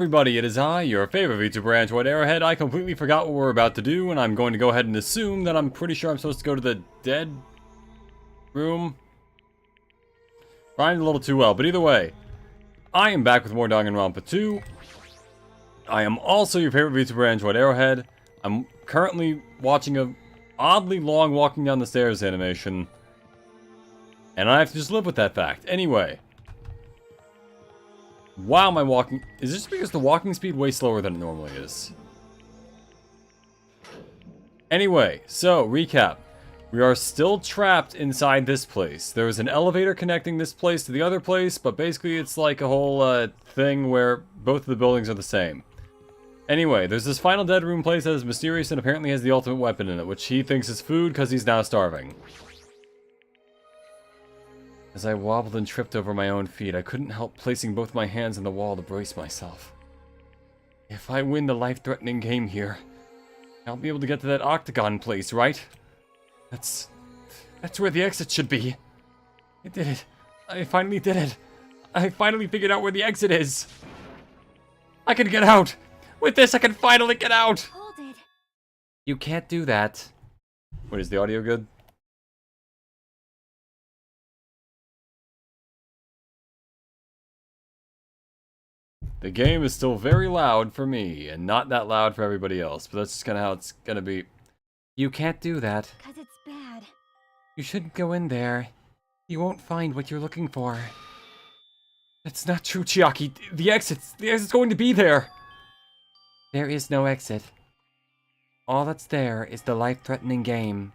Everybody, it is I, your favorite VTuber Android Arrowhead. I completely forgot what we're about to do, and I'm going to go ahead and assume that I'm pretty sure I'm supposed to go to the dead room. Rhymed a little too well, but either way, I am back with more Danganronpa 2. I am also your favorite VTuber Android Arrowhead. I'm currently watching a oddly long walking down the stairs animation, and I have to just live with that fact. Anyway. Wow, my walking... Is this because the walking speed way slower than it normally is? Anyway, so, recap. We are still trapped inside this place. There is an elevator connecting this place to the other place, but basically it's like a whole thing where both of the buildings are the same. Anyway, there's this final dead room place that is mysterious and apparently has the ultimate weapon in it, which he thinks is food because he's now starving. As I wobbled and tripped over my own feet, I couldn't help placing both my hands on the wall to brace myself. If I win the life-threatening game here, I'll be able to get to that octagon place, right? That's where the exit should be. I did it. I finally did it. I finally figured out where the exit is. I can get out. With this, I can finally get out. Hold it. You can't do that. Wait, is the audio good? The game is still very loud for me, and not that loud for everybody else, but that's just kind of how it's gonna be. You can't do that. 'Cause it's bad. You shouldn't go in there. You won't find what you're looking for. That's not true, Chiaki. The exit's going to be there. There is no exit. All that's there is the life-threatening game.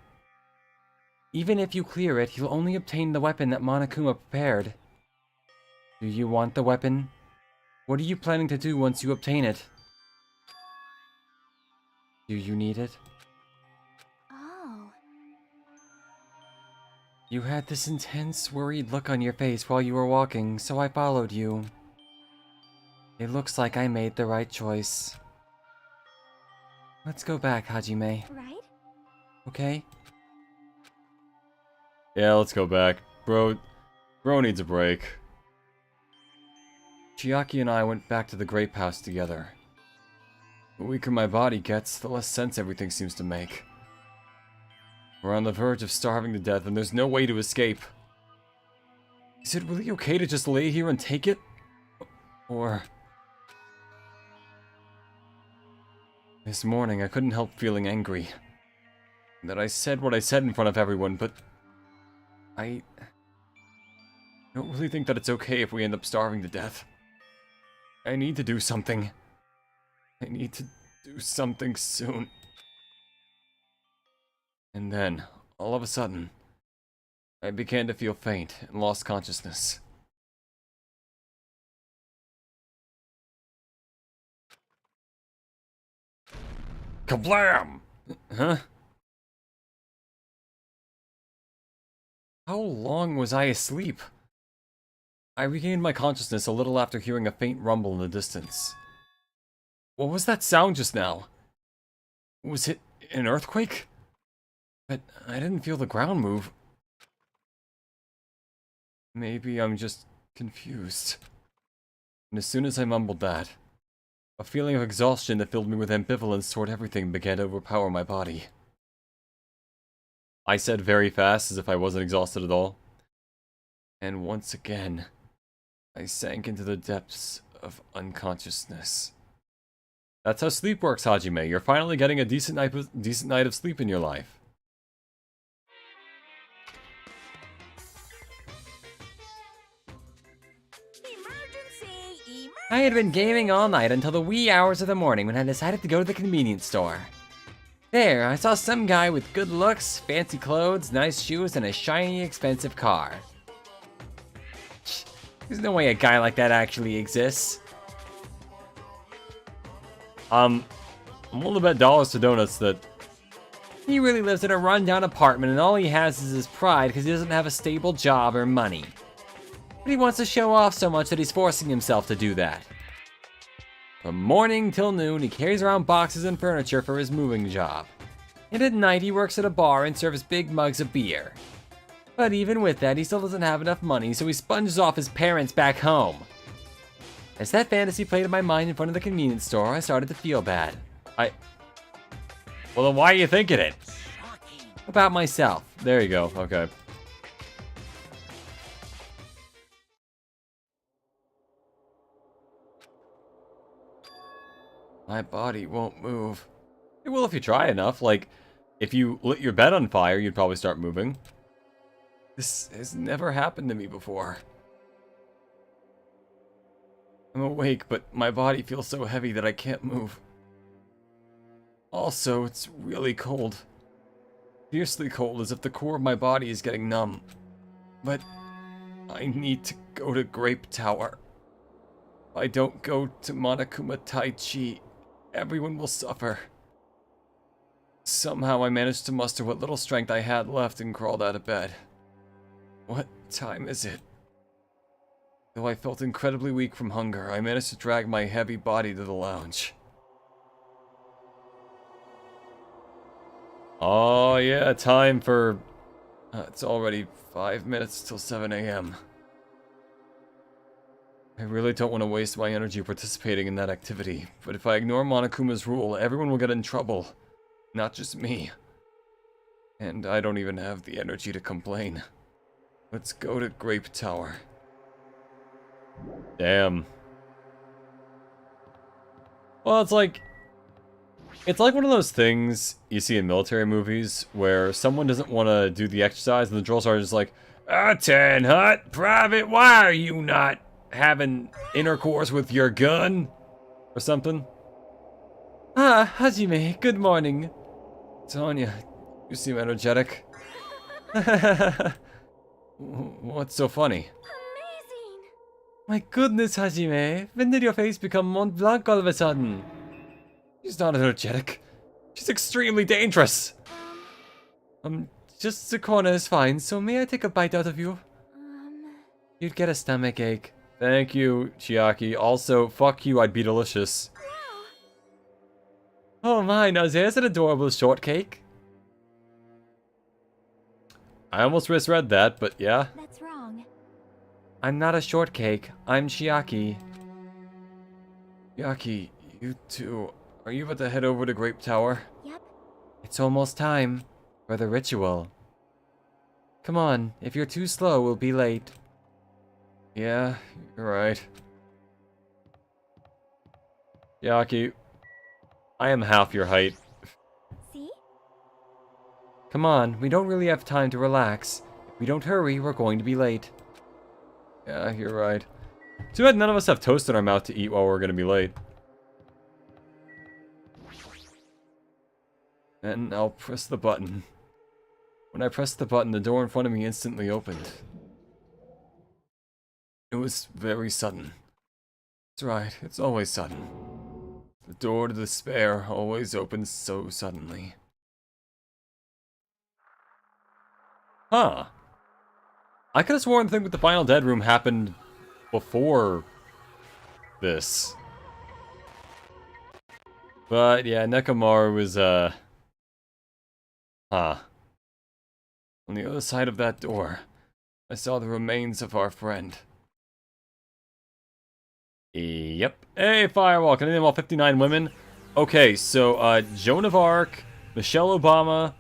Even if you clear it, you'll only obtain the weapon that Monokuma prepared. Do you want the weapon? What are you planning to do once you obtain it? Do you need it? Oh. You had this intense, worried look on your face while you were walking, so I followed you. It looks like I made the right choice. Let's go back, Hajime. Right? Okay? Yeah, let's go back. Bro needs a break. Chiaki and I went back to the grape house together. The weaker my body gets, the less sense everything seems to make. We're on the verge of starving to death, and there's no way to escape. Is it really okay to just lay here and take it? Or... This morning, I couldn't help feeling angry. That I said what I said in front of everyone, but... I don't really think that it's okay if we end up starving to death. I need to do something. I need to do something soon. And then, all of a sudden, I began to feel faint and lost consciousness. Kablam! Huh? How long was I asleep? I regained my consciousness a little after hearing a faint rumble in the distance. What was that sound just now? Was it an earthquake? But I didn't feel the ground move. Maybe I'm just confused. And as soon as I mumbled that, a feeling of exhaustion that filled me with ambivalence toward everything began to overpower my body. I said very fast, as if I wasn't exhausted at all. And once again, I sank into the depths of unconsciousness. That's how sleep works, Hajime. You're finally getting a decent night of sleep in your life. Emergency! I had been gaming all night until the wee hours of the morning when I decided to go to the convenience store. There, I saw some guy with good looks, fancy clothes, nice shoes, and a shiny, expensive car. There's no way a guy like that actually exists. I'm willing to bet dollars to donuts that... He really lives in a rundown apartment and all he has is his pride because he doesn't have a stable job or money. But he wants to show off so much that he's forcing himself to do that. From morning till noon, he carries around boxes and furniture for his moving job. And at night, he works at a bar and serves big mugs of beer. But even with that, he still doesn't have enough money, so he sponges off his parents back home. As that fantasy played in my mind in front of the convenience store, I started to feel bad. Well, then why are you thinking it? About myself. There you go. Okay. My body won't move. It will if you try enough. Like, if you lit your bed on fire, you'd probably start moving. This has never happened to me before. I'm awake, but my body feels so heavy that I can't move. Also, it's really cold. Fiercely cold, as if the core of my body is getting numb. But I need to go to Grape Tower. If I don't go to Monokuma Tai-Chi, everyone will suffer. Somehow I managed to muster what little strength I had left and crawled out of bed. What time is it? Though I felt incredibly weak from hunger, I managed to drag my heavy body to the lounge. Oh yeah, time for... it's already 5 minutes till 7 a.m. I really don't want to waste my energy participating in that activity, but if I ignore Monokuma's rule, everyone will get in trouble. Not just me. And I don't even have the energy to complain. Let's go to Grape Tower. Damn. Well, it's like one of those things you see in military movies where someone doesn't want to do the exercise and the drill sergeant's like, "Ten Hut, Private, why are you not having intercourse with your gun?" Or something. Ah, Hajime, good morning. Tanya, you seem energetic. What's so funny? Amazing! My goodness, Hajime. When did your face become Mont Blanc all of a sudden? She's not energetic. She's extremely dangerous. Just the corner is fine, so may I take a bite out of you? You'd get a stomach ache. Thank you, Chiaki. Also, fuck you, I'd be delicious. Oh my, now there's an adorable shortcake. I almost misread that, but yeah. That's wrong. I'm not a shortcake. I'm Chiaki. Chiaki, you too. Are you about to head over to Grape Tower? Yep. It's almost time for the ritual. Come on, if you're too slow, we'll be late. Yeah, you're right. Chiaki, I am half your height. See? Come on, we don't really have time to relax. If we don't hurry, we're going to be late. Yeah, you're right. Too bad none of us have toast in our mouth to eat while we're going to be late. Then I'll press the button. When I pressed the button, the door in front of me instantly opened. It was very sudden. That's right, it's always sudden. The door to despair always opens so suddenly. Huh. I could have sworn the thing with the Final Dead room happened before this. But yeah, Nekomaru was, Huh. On the other side of that door, I saw the remains of our friend. Yep. Hey, Firewall, can I name all 59 women? Okay, so, Joan of Arc, Michelle Obama,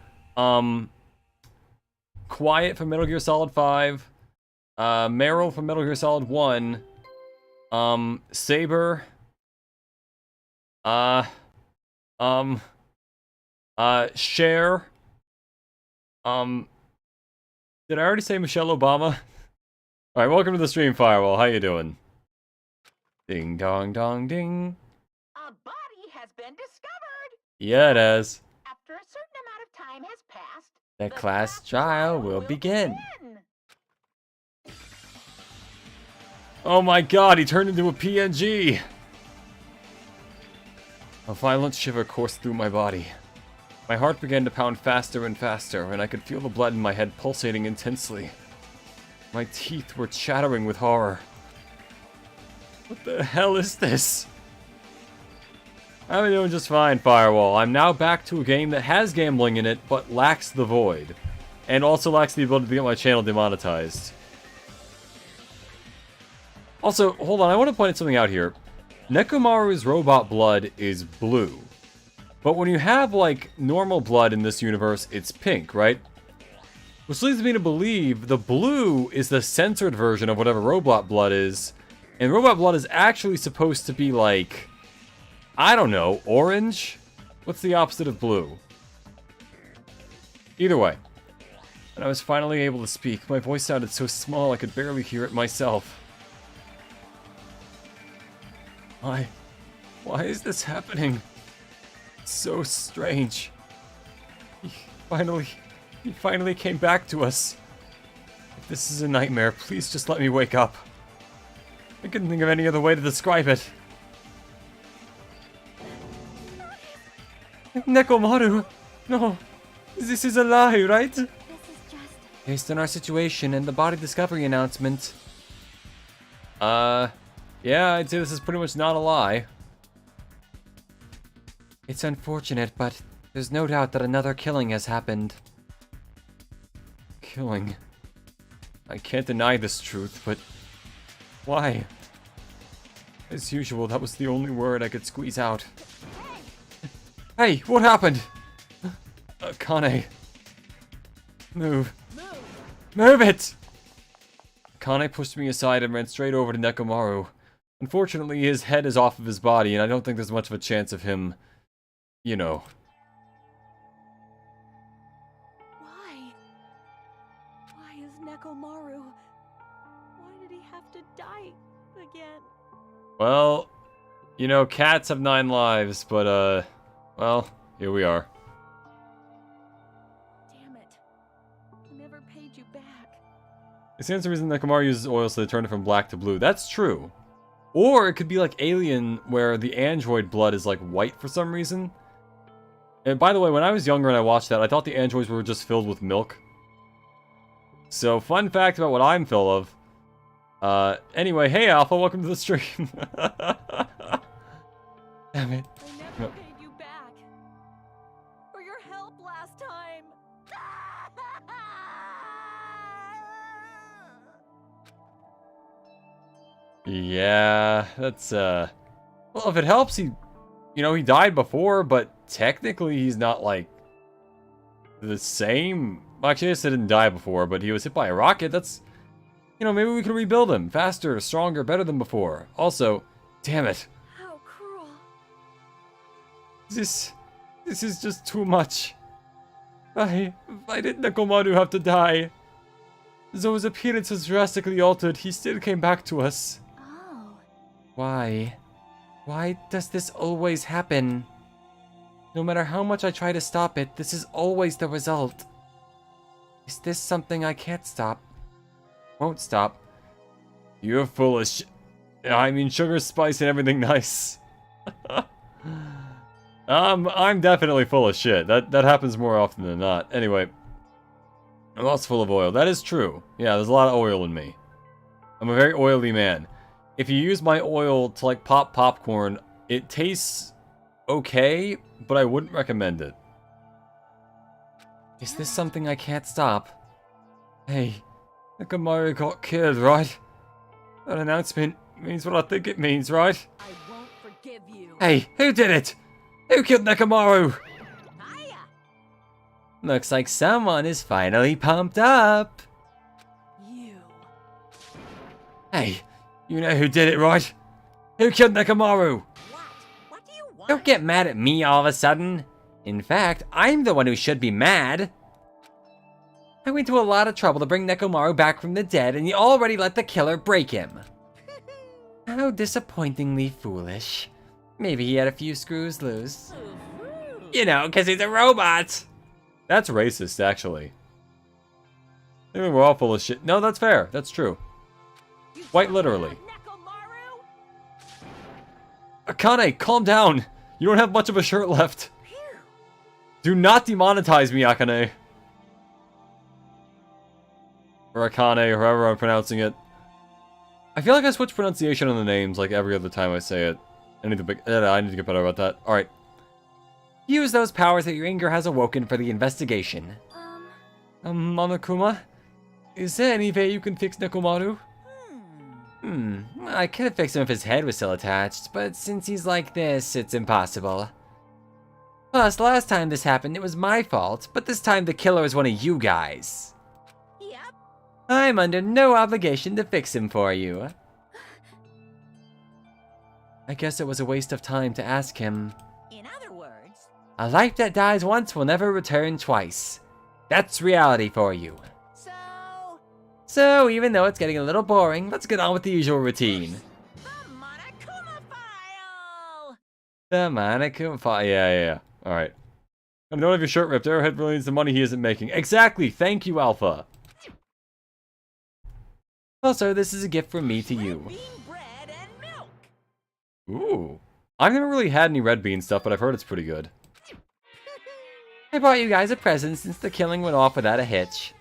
Quiet from Metal Gear Solid 5, Meryl from Metal Gear Solid 1, Saber, Cher, did I already say Michelle Obama? Alright, welcome to the stream, Firewall. How you doing? Ding dong dong ding. A body has been discovered. Yeah, it has. After a certain amount of time has passed, The class trial will begin. Oh my god, he turned into a PNG! A violent shiver coursed through my body. My heart began to pound faster and faster, and I could feel the blood in my head pulsating intensely. My teeth were chattering with horror. What the hell is this? I'm doing just fine, Firewall. I'm now back to a game that has gambling in it, but lacks the void. And also lacks the ability to get my channel demonetized. Also, hold on, I want to point something out here. Nekomaru's robot blood is blue. But when you have, like, normal blood in this universe, it's pink, right? Which leads me to believe the blue is the censored version of whatever robot blood is. And robot blood is actually supposed to be, like, I don't know, orange? What's the opposite of blue? Either way. And I was finally able to speak. My voice sounded so small I could barely hear it myself. Why is this happening? It's so strange. He finally came back to us. If this is a nightmare, please just let me wake up. I couldn't think of any other way to describe it. Nekomaru! No! This is a lie, right? This is just... Based on our situation and the body discovery announcement. Yeah, I'd say this is pretty much not a lie. It's unfortunate, but there's no doubt that another killing has happened. Killing. I can't deny this truth, but why? As usual, that was the only word I could squeeze out. Hey, what happened? Kane. Move. Move it! Kane pushed me aside and ran straight over to Nekomaru. Unfortunately, his head is off of his body, and I don't think there's much of a chance of him, you know. Why? Why is Nekomaru? Why did he have to die again? Well, you know, cats have 9 lives, but, well, here we are. Damn it. I never paid you back. It stands to reason that Nekomaru uses oil so they turn it from black to blue. That's true. Or it could be like Alien, where the android blood is like white for some reason. And by the way, when I was younger and I watched that, I thought the androids were just filled with milk. So, fun fact about what I'm full of. Anyway, hey Alpha, welcome to the stream. Damn it. I never paid you back. For your help last time. Yeah, that's, well, if it helps, he died before, but technically he's not, like, the same. Well, actually, I guess he didn't die before, but he was hit by a rocket. That's, maybe we can rebuild him faster, stronger, better than before. Also, damn it. How cruel. This is just too much. Why did Nekomaru have to die? Though his appearance was drastically altered, he still came back to us. Oh. Why? Why does this always happen? No matter how much I try to stop it, this is always the result. Is this something I can't stop? Won't stop. You're full of I mean, sugar, spice, and everything nice. I'm definitely full of shit. That happens more often than not. Anyway, I'm also full of oil. That is true. Yeah, there's a lot of oil in me. I'm a very oily man. If you use my oil to, like, pop popcorn, it tastes okay, but I wouldn't recommend it. Is this something I can't stop? Hey, Nekomaru got killed, right? That announcement means what I think it means, right? I won't forgive you. Hey, who did it? Who killed Nekomaru? Hiya. Looks like someone is finally pumped up. You. Hey, you know who did it, right? Who killed Nekomaru? What? What do you want? Don't get mad at me all of a sudden. In fact, I'm the one who should be mad. I went to a lot of trouble to bring Nekomaru back from the dead, and you already let the killer break him. How disappointingly foolish. Maybe he had a few screws loose. You know, because he's a robot. That's racist, actually. I mean, we're all full of shit. No, that's fair. That's true. Quite literally. Akane, calm down. You don't have much of a shirt left. Do not demonetize me, Akane. Or Akane, or however I'm pronouncing it. I feel like I switch pronunciation on the names like every other time I say it. I need to get better about that. Alright. Use those powers that your anger has awoken for the investigation. Monokuma? Is there any way you can fix Nekomaru? I could have fixed him if his head was still attached, but since he's like this, it's impossible. Plus, last time this happened, it was my fault, but this time the killer is one of you guys. Yep. I'm under no obligation to fix him for you. I guess it was a waste of time to ask him. In other words, A life that dies once will never return twice. That's reality for you. So, even though it's getting a little boring, let's get on with the usual routine. the Monokuma file! The Monokuma file. Yeah. Alright. I don't have your shirt ripped. Arrowhead really needs the money he isn't making. Exactly! Thank you, Alpha. Also, this is a gift from me to you. Red bean bread and milk. Ooh. I've never really had any red bean stuff, but I've heard it's pretty good. I brought you guys a present since the killing went off without a hitch.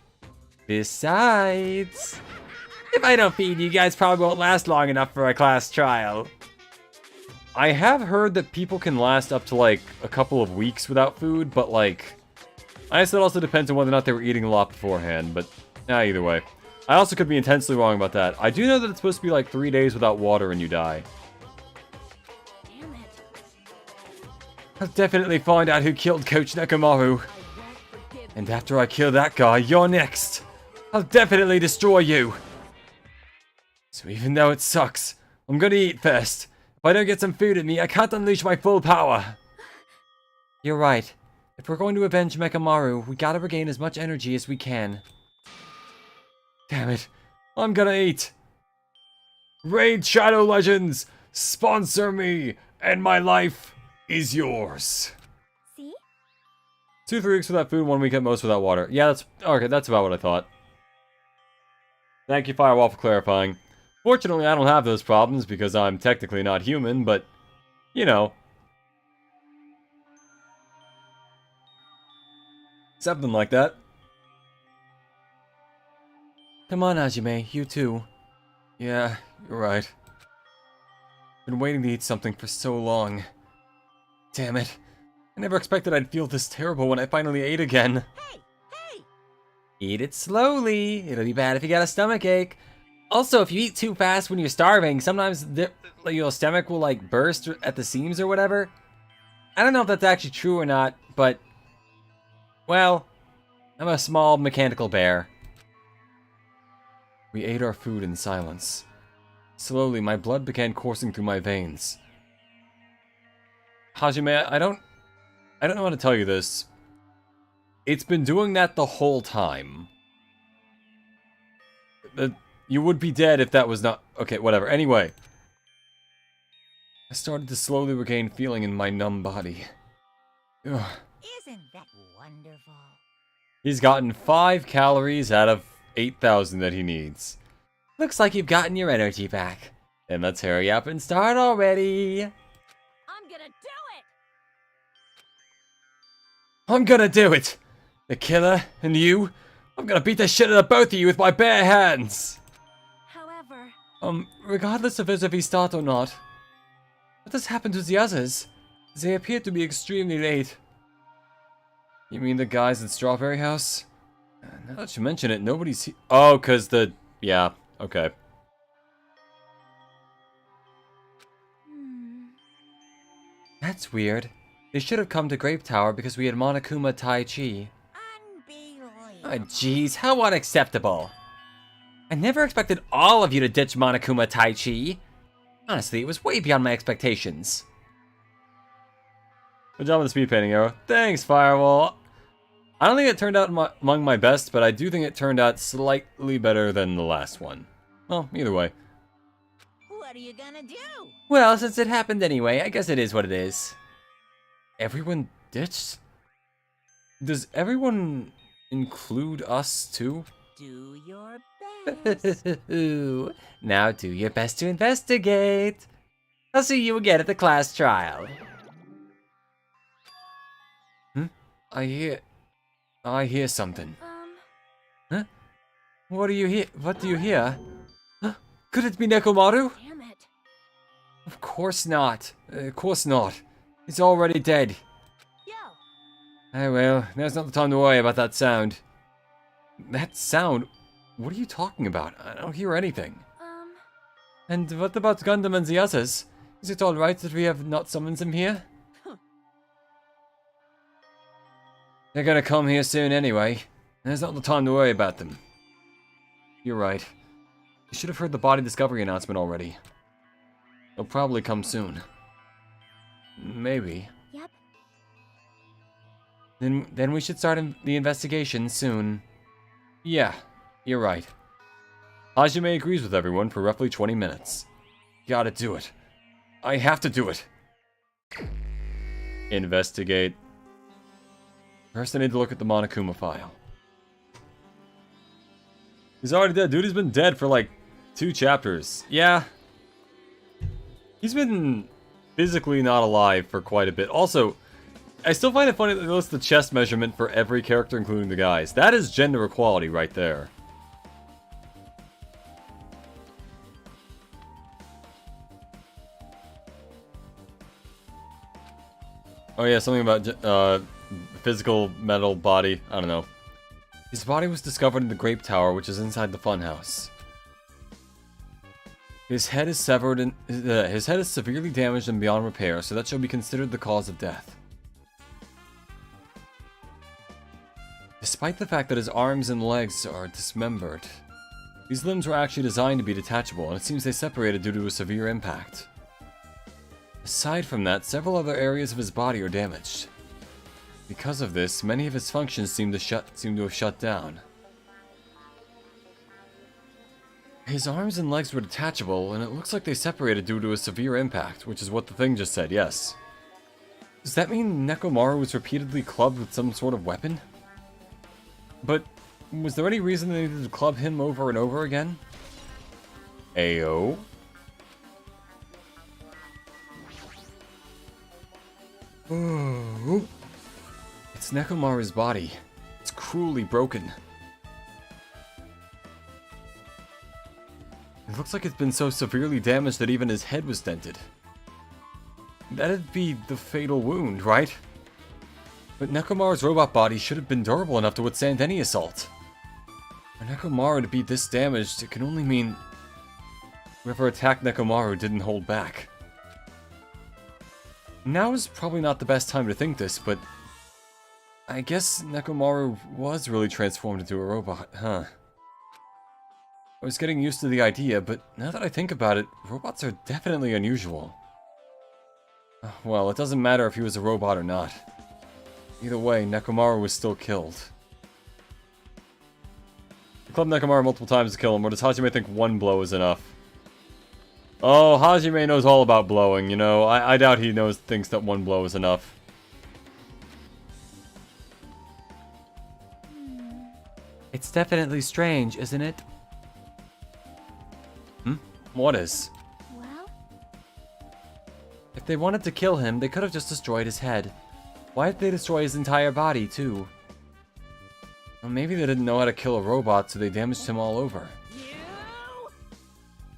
Besides, if I don't feed you, guys probably won't last long enough for a class trial. I have heard that people can last up to like a couple of weeks without food, but like, I guess it also depends on whether or not they were eating a lot beforehand, but either way. I also could be intensely wrong about that. I do know that it's supposed to be like 3 days without water and you die. Damn it. I'll definitely find out who killed Coach Nekomaru. I won't forgive And after I kill that guy, you're next. I'll definitely destroy you. So even though it sucks, I'm gonna eat first. If I don't get some food in me, I can't unleash my full power. You're right. If we're going to avenge Mekamaru, we gotta regain as much energy as we can. Damn it. I'm gonna eat. Raid Shadow Legends, sponsor me, and my life is yours. See? 2-3 weeks without food, 1 week at most without water. Yeah, that's okay. That's about what I thought. Thank you, Firewall, for clarifying. Fortunately, I don't have those problems because I'm technically not human, but you know, something like that. Come on, Hajime, you too. Yeah, you're right. Been waiting to eat something for so long. Damn it. I never expected I'd feel this terrible when I finally ate again. Hey! Hey! Eat it slowly. It'll be bad if you got a stomach ache. Also, if you eat too fast when you're starving, sometimes your stomach will like burst at the seams or whatever. I don't know if that's actually true or not, but well, I'm a small mechanical bear. We ate our food in silence. Slowly, my blood began coursing through my veins. Hajime, I don't know how to tell you this. It's been doing that the whole time. You would be dead if that was not... Okay, whatever. Anyway. I started to slowly regain feeling in my numb body. Ugh. Isn't that wonderful? He's gotten 5 calories out of 8,000 that he needs. Looks like you've gotten your energy back. Then let's hurry up and start already. I'm gonna do it! I'm gonna do it! The killer and you, I'm gonna beat the shit out of both of you with my bare hands! However, Regardless of if he start or not, what has happened to the others? They appear to be extremely late. You mean the guys in Strawberry House? Now that you mention it, nobody's oh, cause yeah, okay. That's weird. They should have come to Grape Tower because we had Monokuma Tai Chi. unbelievable. Oh, jeez, how unacceptable. I never expected all of you to ditch Monokuma Tai Chi. Honestly, it was way beyond my expectations. Good job with the speed painting, Arrow. Thanks, Firewall. I don't think it turned out among my best, but I do think it turned out slightly better than the last one. Well, either way. What are you gonna do? Well, since it happened anyway, I guess it is what it is. Everyone ditched? Does everyone include us too? Do your best. Now do your best to investigate. I'll see you again at the class trial. I hear something. Huh? What do you hear? What do you hear? Huh? Could it be Nekomaru? Damn it. Of course not. Of course not. He's already dead. Yo, Oh well, now's not the time to worry about that sound. That sound? What are you talking about? I don't hear anything. And what about Gundam and the others? Is it alright that we have not summoned them here? They're gonna come here soon anyway. There's not the time to worry about them. You're right. You should have heard the body discovery announcement already. They'll probably come soon. Maybe. Yep. Then we should start the investigation soon. Yeah, you're right. Hajime agrees with everyone for roughly 20 minutes. Gotta do it. I have to do it. Investigate. First I need to look at the Monokuma file. He's already dead. Dude, he's been dead for like 2 chapters. Yeah. He's been physically not alive for quite a bit. Also, I still find it funny that they list the chest measurement for every character, including the guys. That is gender equality right there. Oh yeah, something about physical metal body. I don't know. His body was discovered in the Grape Tower, which is inside the funhouse. His head is severed and his head is severely damaged and beyond repair, so that shall be considered the cause of death. Despite the fact that his arms and legs are dismembered, these limbs were actually designed to be detachable, and it seems they separated due to a severe impact. Aside from that, several other areas of his body are damaged. Because of this, many of his functions seem to have shut down. His arms and legs were detachable, and it looks like they separated due to a severe impact, which is what the thing just said, yes. Does that mean Nekomaru was repeatedly clubbed with some sort of weapon? But was there any reason they needed to club him over and over again? Ayo. Oh. It's Nekomaru's body. It's cruelly broken. It looks like it's been so severely damaged that even his head was dented. That'd be the fatal wound, right? But Nekomaru's robot body should have been durable enough to withstand any assault. For Nekomaru to be this damaged, it can only mean whoever attacked Nekomaru didn't hold back. Now is probably not the best time to think this, but I guess Nekomaru was really transformed into a robot, huh? I was getting used to the idea, but now that I think about it, robots are definitely unusual. Well, it doesn't matter if he was a robot or not. Either way, Nekomaru was still killed. I clubbed Nekomaru multiple times to kill him, or does Hajime think one blow is enough? Oh, Hajime knows all about blowing, you know. I doubt he thinks that one blow is enough. It's definitely strange, isn't it? What is? Well, If they wanted to kill him, they could have just destroyed his head. Why did they destroy his entire body, too? Well, maybe they didn't know how to kill a robot, so they damaged him all over. you.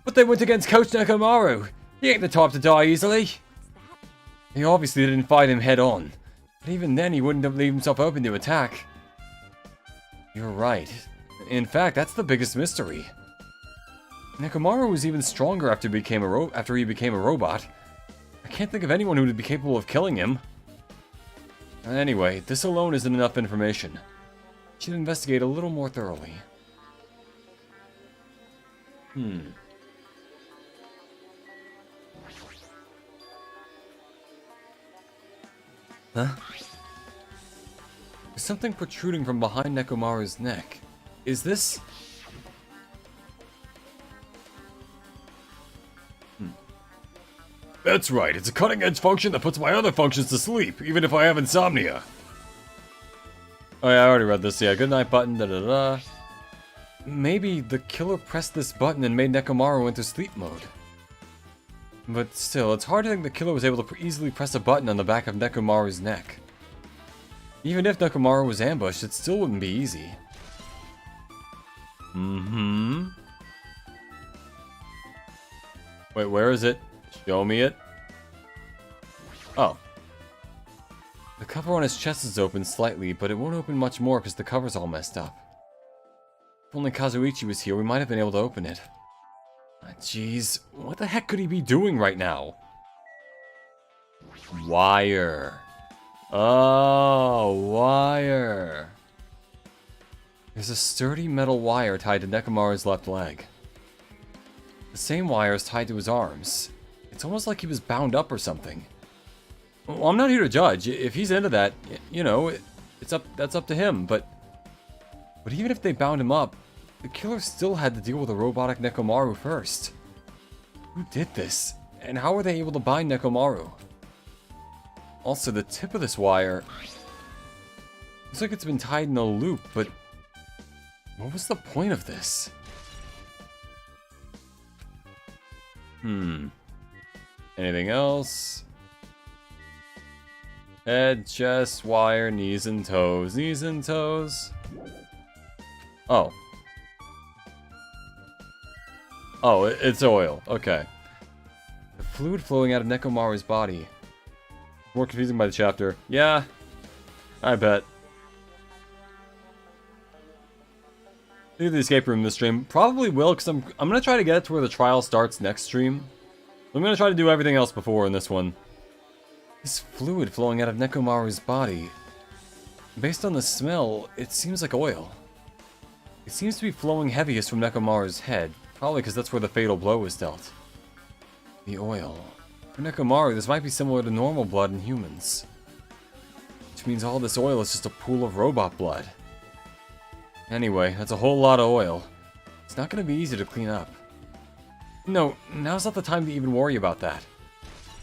But they went against Coach Nekomaru! He ain't the type to die easily! They obviously didn't fight him head on. But even then, he wouldn't have left himself open to attack. You're right. In fact, that's the biggest mystery. Nekomaru was even stronger after he became a robot. I can't think of anyone who would be capable of killing him. Anyway, this alone isn't enough information. Should investigate a little more thoroughly. Huh? There's something protruding from behind Nekomaru's neck. Is this... That's right, it's a cutting-edge function that puts my other functions to sleep, even if I have insomnia. Oh yeah, I already read this. Yeah, good night button, da-da-da. Maybe the killer pressed this button and made Nekomaru into sleep mode. But still, it's hard to think the killer was able to easily press a button on the back of Nekomaru's neck. Even if Nekomaru was ambushed, it still wouldn't be easy. Wait, where is it? Show me it. Oh. The cover on his chest is open slightly, but it won't open much more because the cover's all messed up. If only Kazuichi was here, we might have been able to open it. Jeez, what the heck could he be doing right now? Wire. Oh, wire. There's a sturdy metal wire tied to Nekomaru's left leg. The same wire is tied to his arms. It's almost like he was bound up or something. Well, I'm not here to judge. If he's into that, you know, that's up to him, but even if they bound him up, the killer still had to deal with a robotic Nekomaru first. Who did this? And how were they able to bind Nekomaru? Also, the tip of this wire looks like it's been tied in a loop, but what was the point of this? Anything else? Head, chest, wire, knees and toes. Knees and toes. Oh. Oh, it's oil. Okay. The fluid flowing out of Nekomaru's body. More confusing by the chapter. Yeah, I bet. Leave the escape room this stream. Probably will, because I'm gonna try to get it to where the trial starts next stream. I'm gonna try to do everything else before in this one. This fluid flowing out of Nekomaru's body. Based on the smell, it seems like oil. It seems to be flowing heaviest from Nekomaru's head, probably because that's where the fatal blow was dealt. The oil. For Nekomaru, this might be similar to normal blood in humans. Which means all this oil is just a pool of robot blood. Anyway, that's a whole lot of oil. It's not going to be easy to clean up. No, now's not the time to even worry about that.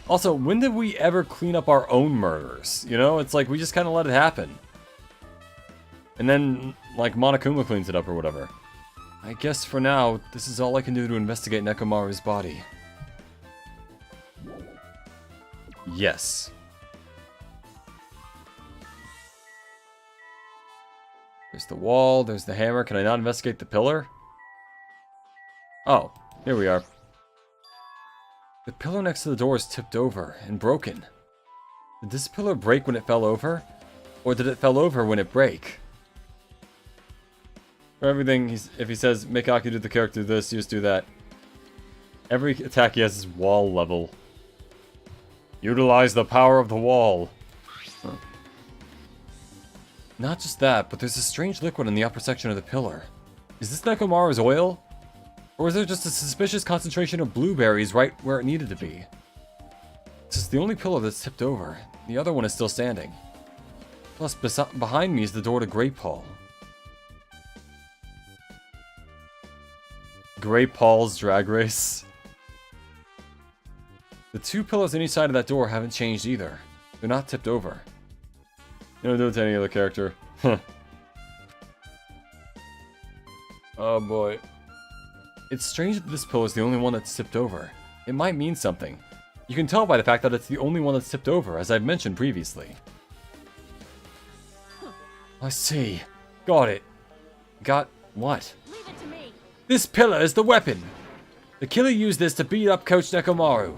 Also, when did we ever clean up our own murders? You know, it's like we just kind of let it happen. And then, like, Monokuma cleans it up or whatever. I guess for now, this is all I can do to investigate Nekomaru's body. Yes. There's the wall, there's the hammer. Can I not investigate the pillar? Oh, here we are. The pillar next to the door is tipped over and broken. Did this pillar break when it fell over? Or did it fell over when it break? For everything, if he says, make Aki do the character do this, you just do that. Every attack he has is wall level. Utilize the power of the wall. Huh. Not just that, but there's a strange liquid in the upper section of the pillar. Is this Nekomaru's oil? Or is there just a suspicious concentration of blueberries right where it needed to be? This is the only pillar that's tipped over. The other one is still standing. Plus, behind me is the door to Great Hall. Great Paul's Drag Race. The two pillars on each side of that door haven't changed either. They're not tipped over. You don't do it to any other character. Oh boy. It's strange that this pillar is the only one that's tipped over. It might mean something. You can tell by the fact that it's the only one that's tipped over, as I've mentioned previously. I see. Got it. Got what? Leave it to me. This pillar is the weapon. The killer used this to beat up Coach Nekomaru.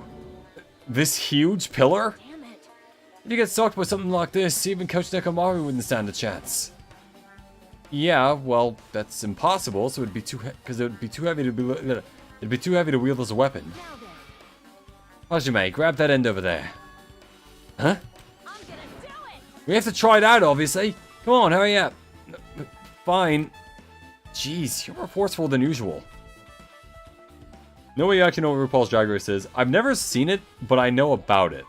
This huge pillar? Damn it. If you get stalked by something like this, even Coach Nekomaru wouldn't stand a chance. Yeah, well, that's impossible. So it'd be too heavy to wield as a weapon. Now then, Hajime, grab that end over there. Huh? I'm gonna do it. We have to try it out, obviously. Come on, hurry up. Fine. Jeez, you're more forceful than usual. No way you actually know what RuPaul's Drag Race is. I've never seen it, but I know about it.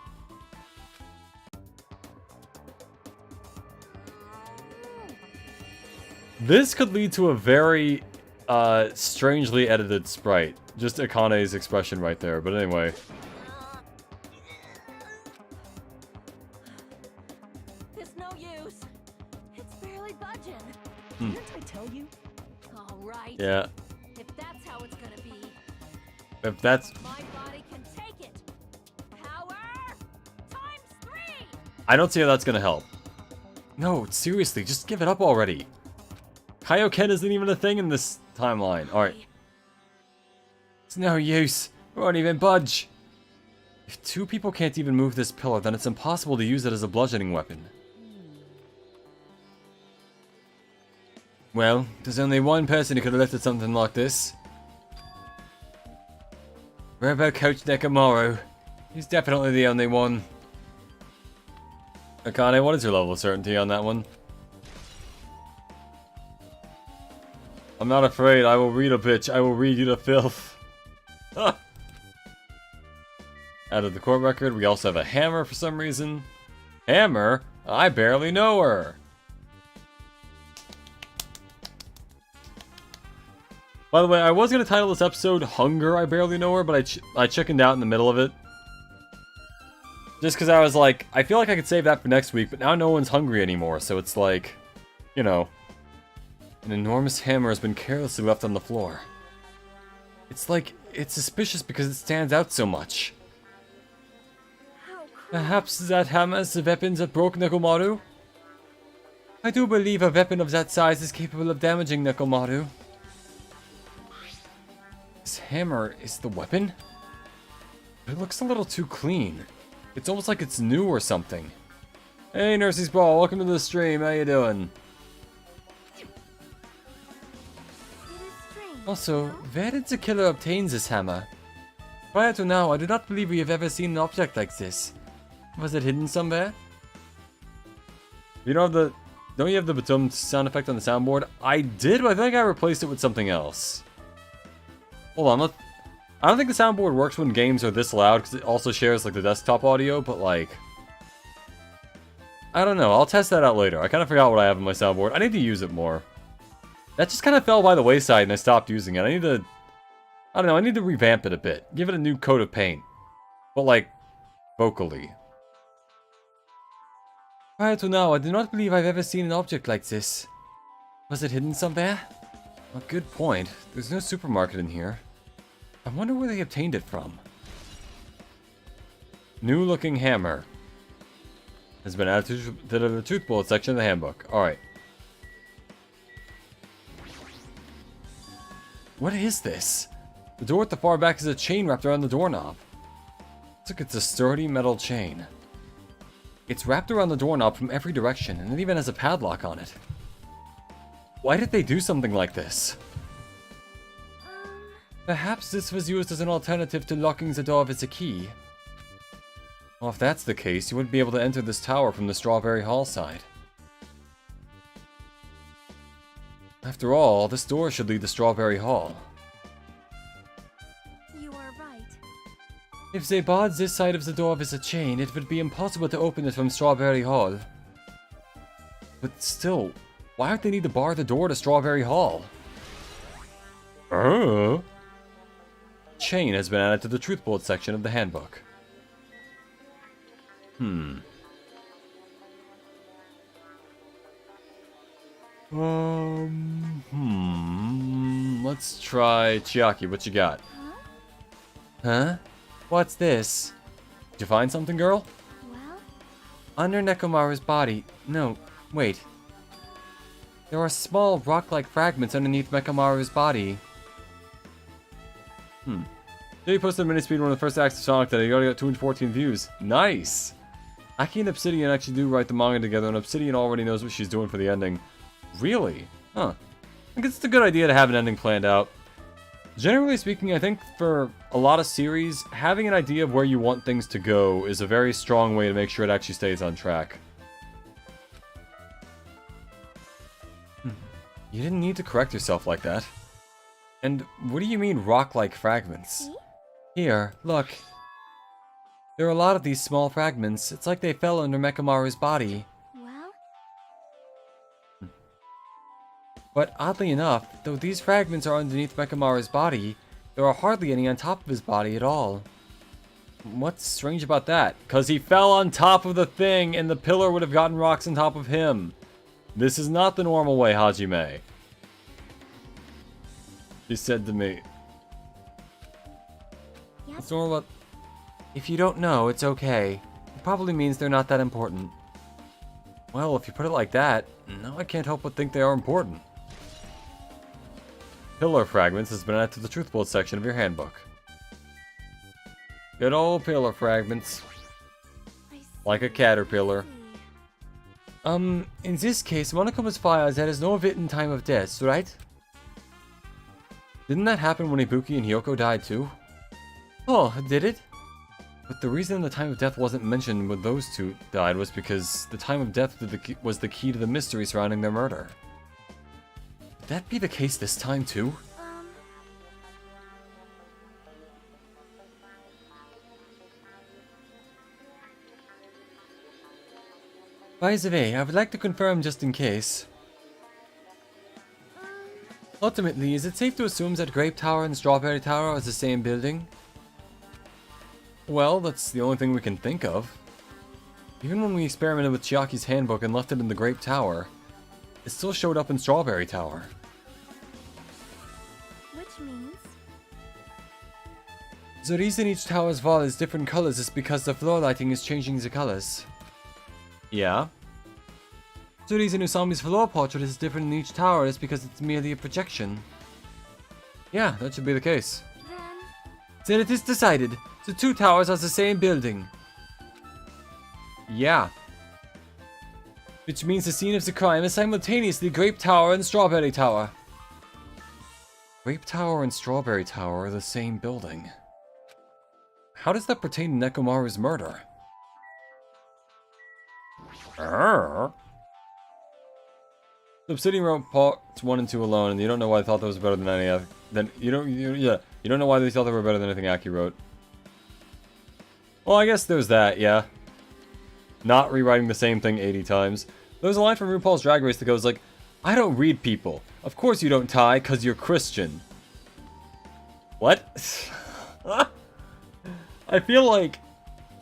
This could lead to a very strangely edited sprite. Just Akane's expression right there, but anyway. It's no use. It's barely budging. Didn't I tell you? All right. Yeah. If that's how it's gonna be, If that's... my body can take it. Power times 3. I don't see how that's gonna help. No, seriously, just give it up already. Kaioken isn't even a thing in this timeline. Alright. It's no use. We won't even budge. If two people can't even move this pillar, then it's impossible to use it as a bludgeoning weapon. Well, there's only one person who could have lifted something like this. Where about Coach Nekomaru? He's definitely the only one. Akane, what is your level of certainty on that one? I'm not afraid. I will read a bitch. I will read you to filth. Out of the court record, we also have a hammer for some reason. Hammer? I barely know her. By the way, I was going to title this episode Hunger, I Barely Know Her, but I chickened out in the middle of it. Just because I was like, I feel like I could save that for next week, but now no one's hungry anymore, so it's like, you know. An enormous hammer has been carelessly left on the floor. It's like, it's suspicious because it stands out so much. Perhaps that hammer is the weapon that broke Nekomaru? I do believe a weapon of that size is capable of damaging Nekomaru. This hammer is the weapon? But it looks a little too clean. It's almost like it's new or something. Hey, Nursey's Ball, welcome to the stream. How you doing? Also, where did the killer obtain this hammer? Prior to now, I do not believe we have ever seen an object like this. Was it hidden somewhere? You don't you have the batum sound effect on the soundboard? I did, but I think I replaced it with something else. Hold on, I don't think the soundboard works when games are this loud, because it also shares, like, the desktop audio, but, like... I don't know, I'll test that out later. I kind of forgot what I have on my soundboard. I need to use it more. That just kind of fell by the wayside, and I stopped using it. I don't know, I need to revamp it a bit. Give it a new coat of paint. But, like, vocally. Prior to now, I do not believe I've ever seen an object like this. Was it hidden somewhere? Well, good point. There's no supermarket in here. I wonder where they obtained it from. New looking hammer. Has been added to the truth bullet section of the handbook. Alright. What is this? The door at the far back is a chain wrapped around the doorknob. Looks like it's a sturdy metal chain. It's wrapped around the doorknob from every direction, and it even has a padlock on it. Why did they do something like this? Perhaps this was used as an alternative to locking the door with a key. Well, if that's the case, you wouldn't be able to enter this tower from the Strawberry Hall side. After all, this door should lead to Strawberry Hall. You are right. If they barred this side of the door with a chain, it would be impossible to open it from Strawberry Hall. But still, why would they need to bar the door to Strawberry Hall? Chain has been added to the truth bullet section of the handbook. Let's try Chiaki. What you got? Huh? What's this? Did you find something, girl? Well? Under Nekomaru's body. No, wait. There are small rock-like fragments underneath Nekomaru's body. Jay posted a mini-speed one of the first acts of Sonic that he already got 214 views. Nice! Aki and Obsidian actually do write the manga together, and Obsidian already knows what she's doing for the ending. Really? Huh. I think it's a good idea to have an ending planned out. Generally speaking, I think for a lot of series, having an idea of where you want things to go is a very strong way to make sure it actually stays on track. You didn't need to correct yourself like that. And what do you mean rock-like fragments? Here, look. There are a lot of these small fragments. It's like they fell under Nekomaru's body. Well? But oddly enough, though these fragments are underneath Nekomaru's body, there are hardly any on top of his body at all. What's strange about that? Because he fell on top of the thing and the pillar would have gotten rocks on top of him. This is not the normal way, Hajime. She said to me. Yes? It's normal about... If you don't know, it's okay. It probably means they're not that important. Well, if you put it like that, now I can't help but think they are important. Pillar fragments has been added to the truth bullet section of your handbook. Good old pillar fragments. Like a caterpillar. In this case, Monaco's fire there is no written time of death, right? Didn't that happen when Ibuki and Hyoko died too? Oh, did it? But the reason the time of death wasn't mentioned when those two died was because the time of death was the key to the mystery surrounding their murder. Would that be the case this time, too? By the way, I would like to confirm just in case. Ultimately, is it safe to assume that Grape Tower and Strawberry Tower are the same building? Well, that's the only thing we can think of. Even when we experimented with Chiaki's handbook and left it in the Grape Tower, it still showed up in Strawberry Tower. Which means? The reason each tower's wall is different colors is because the floor lighting is changing the colors. Yeah? The reason Usami's floor portrait is different in each tower is because it's merely a projection. Yeah, that should be the case. Then it is decided. The two towers are the same building. Yeah. Which means the scene of the crime is simultaneously Grape Tower and Strawberry Tower. Grape Tower and Strawberry Tower are the same building. How does that pertain to Nekomaru's murder? The Obsidian wrote parts 1 and 2 alone, and you don't know why they thought that was better than any other. You don't know why they thought they were better than anything Aki wrote. Well, I guess there's that, yeah. Not rewriting the same thing 80 times. There's a line from RuPaul's Drag Race that goes like, I don't read people. Of course you don't tie, cause you're Christian. What? I feel like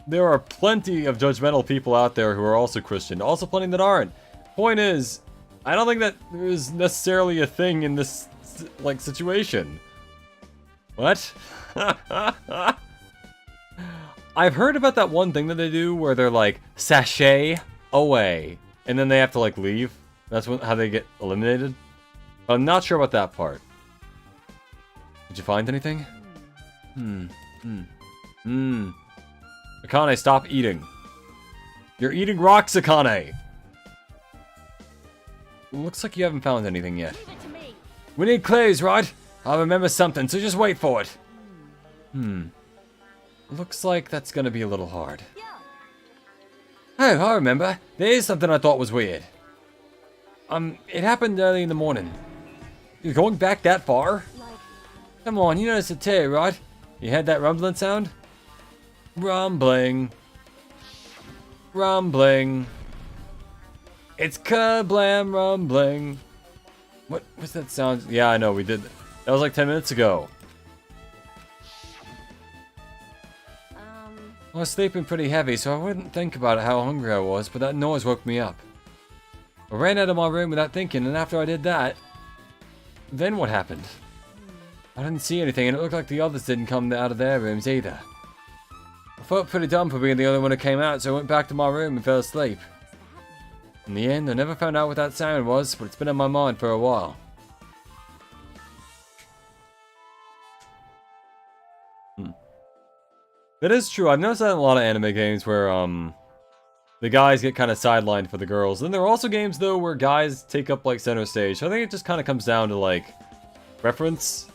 there are plenty of judgmental people out there who are also Christian. Also plenty that aren't. Point is, I don't think that there's necessarily a thing in this, like, situation. What? I've heard about that one thing that they do where they're like, sashay away. And then they have to, like, leave. That's how they get eliminated. But I'm not sure about that part. Did you find anything? Akane, stop eating. You're eating rocks, Akane! Looks like you haven't found anything yet. Leave it to me. We need clues, right? I'll remember something, so just wait for it. Looks like that's gonna be a little hard. Yeah. Oh, I remember. There is something I thought was weird. It happened early in the morning. You're going back that far? Like, Come on, you noticed it too, right? You had that rumbling sound? Rumbling. Rumbling. It's kablam rumbling. What was that sound? Yeah, I know, we did. That was like 10 minutes ago. I was sleeping pretty heavy, so I wouldn't think about how hungry I was, but that noise woke me up. I ran out of my room without thinking, and after I did that, then what happened? I didn't see anything, and it looked like the others didn't come out of their rooms either. I felt pretty dumb for being the only one who came out, so I went back to my room and fell asleep. In the end, I never found out what that sound was, but it's been on my mind for a while. That is true. I've noticed that in a lot of anime games where, the guys get kind of sidelined for the girls. Then there are also games, though, where guys take up, like, center stage. So I think it just kind of comes down to, like, reference.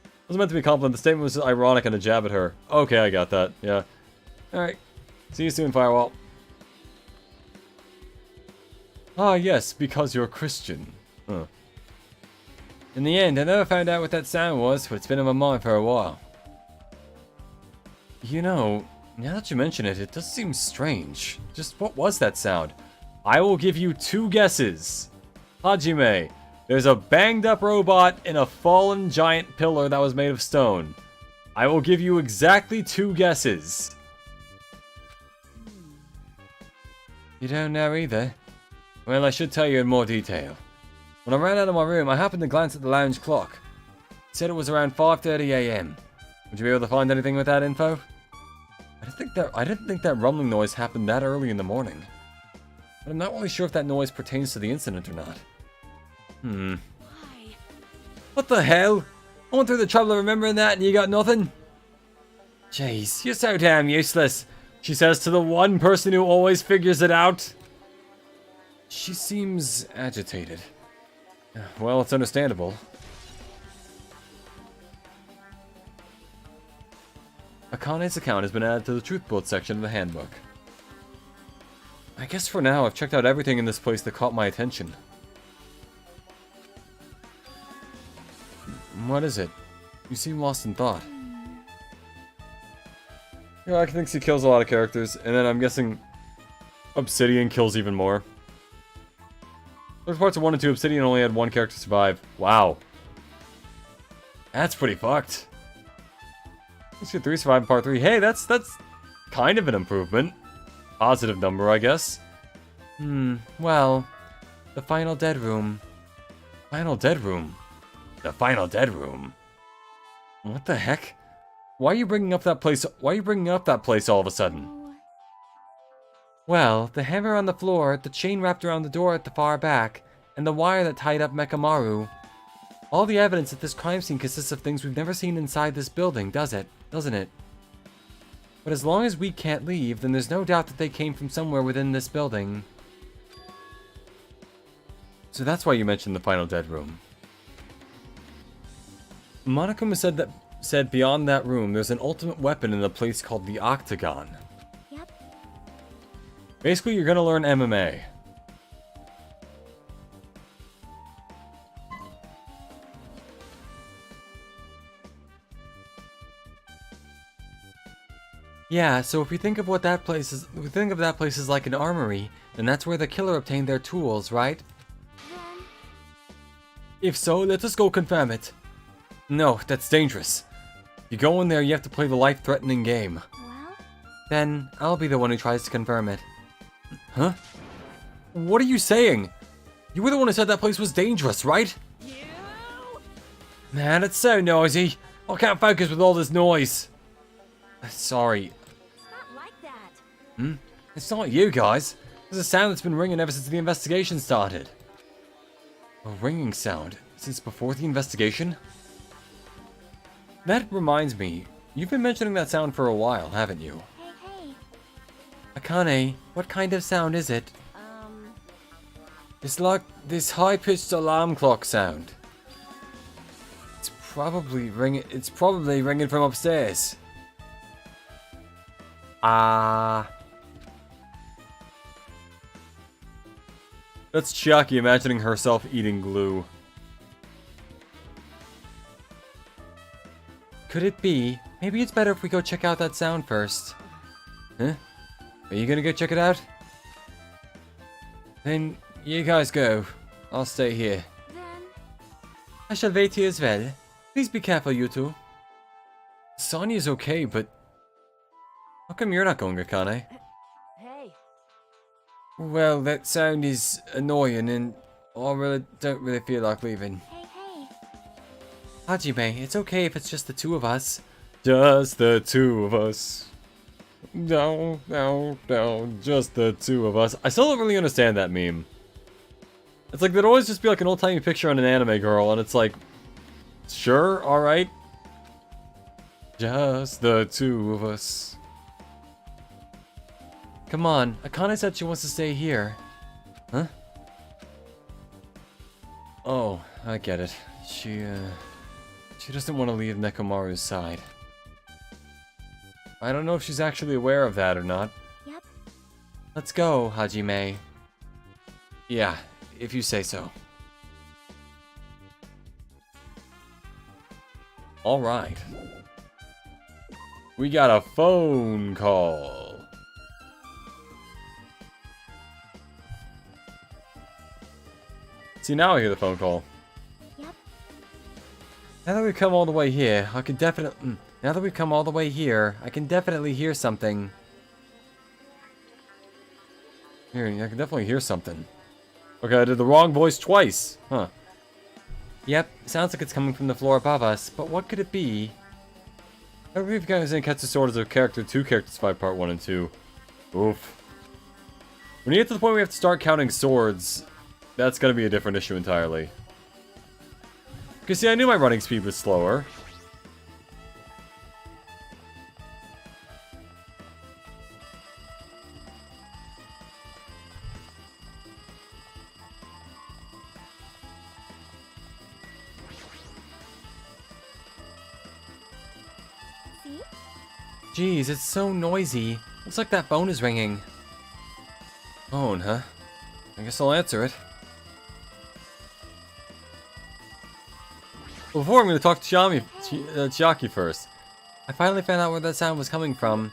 It was meant to be a compliment. The statement was ironic and a jab at her. Okay, I got that. Yeah. Alright. See you soon, Firewall. Ah, yes, because you're Christian. Huh. In the end, I never found out what that sound was, but it's been in my mind for a while. You know, now that you mention it, it does seem strange. Just what was that sound? I will give you 2 guesses. Hajime, there's a banged up robot in a fallen giant pillar that was made of stone. I will give you exactly 2 guesses. You don't know either? Well, I should tell you in more detail. When I ran out of my room, I happened to glance at the lounge clock. It said it was around 5:30 AM. Would you be able to find anything with that info? I didn't think that rumbling noise happened that early in the morning. But I'm not really sure if that noise pertains to the incident or not. why? What the hell? I went through the trouble of remembering that and you got nothing? Jeez, you're so damn useless, she says to the one person who always figures it out. She seems agitated. Well, it's understandable. Akane's account has been added to the Truth Bullet section of the handbook. I guess for now, I've checked out everything in this place that caught my attention. What is it? You seem lost in thought. Yeah, I think she kills a lot of characters, and then I'm guessing Obsidian kills even more. Those parts of 1 and 2, Obsidian only had 1 character survive. Wow. That's pretty fucked. Let's get 3 survive in part 3. Hey, that's kind of an improvement. Positive number, I guess. Well, the final dead room. Final dead room. The final dead room. What the heck? Why are you bringing up that place? Why are you bringing up that place all of a sudden? Well, the hammer on the floor, the chain wrapped around the door at the far back, and the wire that tied up Mekamaru. All the evidence at this crime scene consists of things we've never seen inside this building, doesn't it? But as long as we can't leave, then there's no doubt that they came from somewhere within this building. So that's why you mentioned the final dead room. Monokuma said beyond that room, there's an ultimate weapon in a place called the Octagon. Yep. Basically, you're gonna learn MMA. Yeah, so if we think of that place as like an armory, then that's where the killer obtained their tools, right? If so, let us go confirm it. No, that's dangerous. You go in there, you have to play the life-threatening game. Well, Then I'll be the one who tries to confirm it. Huh? What are you saying? You were the one who said that place was dangerous, right? You! Man, it's so noisy. I can't focus with all this noise. Sorry. it's not like that. It's not you guys. There's a sound that's been ringing ever since the investigation started. A ringing sound? Since before the investigation? That reminds me, you've been mentioning that sound for a while, haven't you? Hey. Akane, what kind of sound is it? It's like this high-pitched alarm clock sound. It's probably ringing from upstairs. That's Chiaki imagining herself eating glue. Could it be? Maybe it's better if we go check out that sound first. Huh? Are you gonna go check it out? Then you guys go. I'll stay here. Then, I shall wait here as well. Please be careful, you two. Sonya's okay, but how come you're not going, Akane? Hey, Well, that sound is annoying, and I don't really feel like leaving. hey. Hajime, it's okay if it's just the two of us. Just the two of us. No, just the two of us. I still don't really understand that meme. It's like, there'd always just be like an old-timey picture on an anime girl, and it's like, sure, alright. Just the two of us. Come on, Akane said she wants to stay here. Huh? Oh, I get it. She doesn't want to leave Nekomaru's side. I don't know if she's actually aware of that or not. Yep. Let's go, Hajime. Yeah, if you say so. Alright. We got a phone call. See, now I hear the phone call. Yep. Now that we've come all the way here, I can definitely... Now that we've come all the way here, I can definitely hear something. Here, I can definitely hear something. Okay, I did the wrong voice twice. Huh. Yep, sounds like it's coming from the floor above us, but what could it be? I believe you guys didn't catch the sword as a character 2 characters 5 part 1 and 2. Oof. When you get to the point where we have to start counting swords, that's gonna be a different issue entirely. Because see, I knew my running speed was slower. See? Jeez, it's so noisy. Looks like that phone is ringing. Phone, huh? I guess I'll answer it. Well, before I'm going to talk to Chiaki first. I finally found out where that sound was coming from.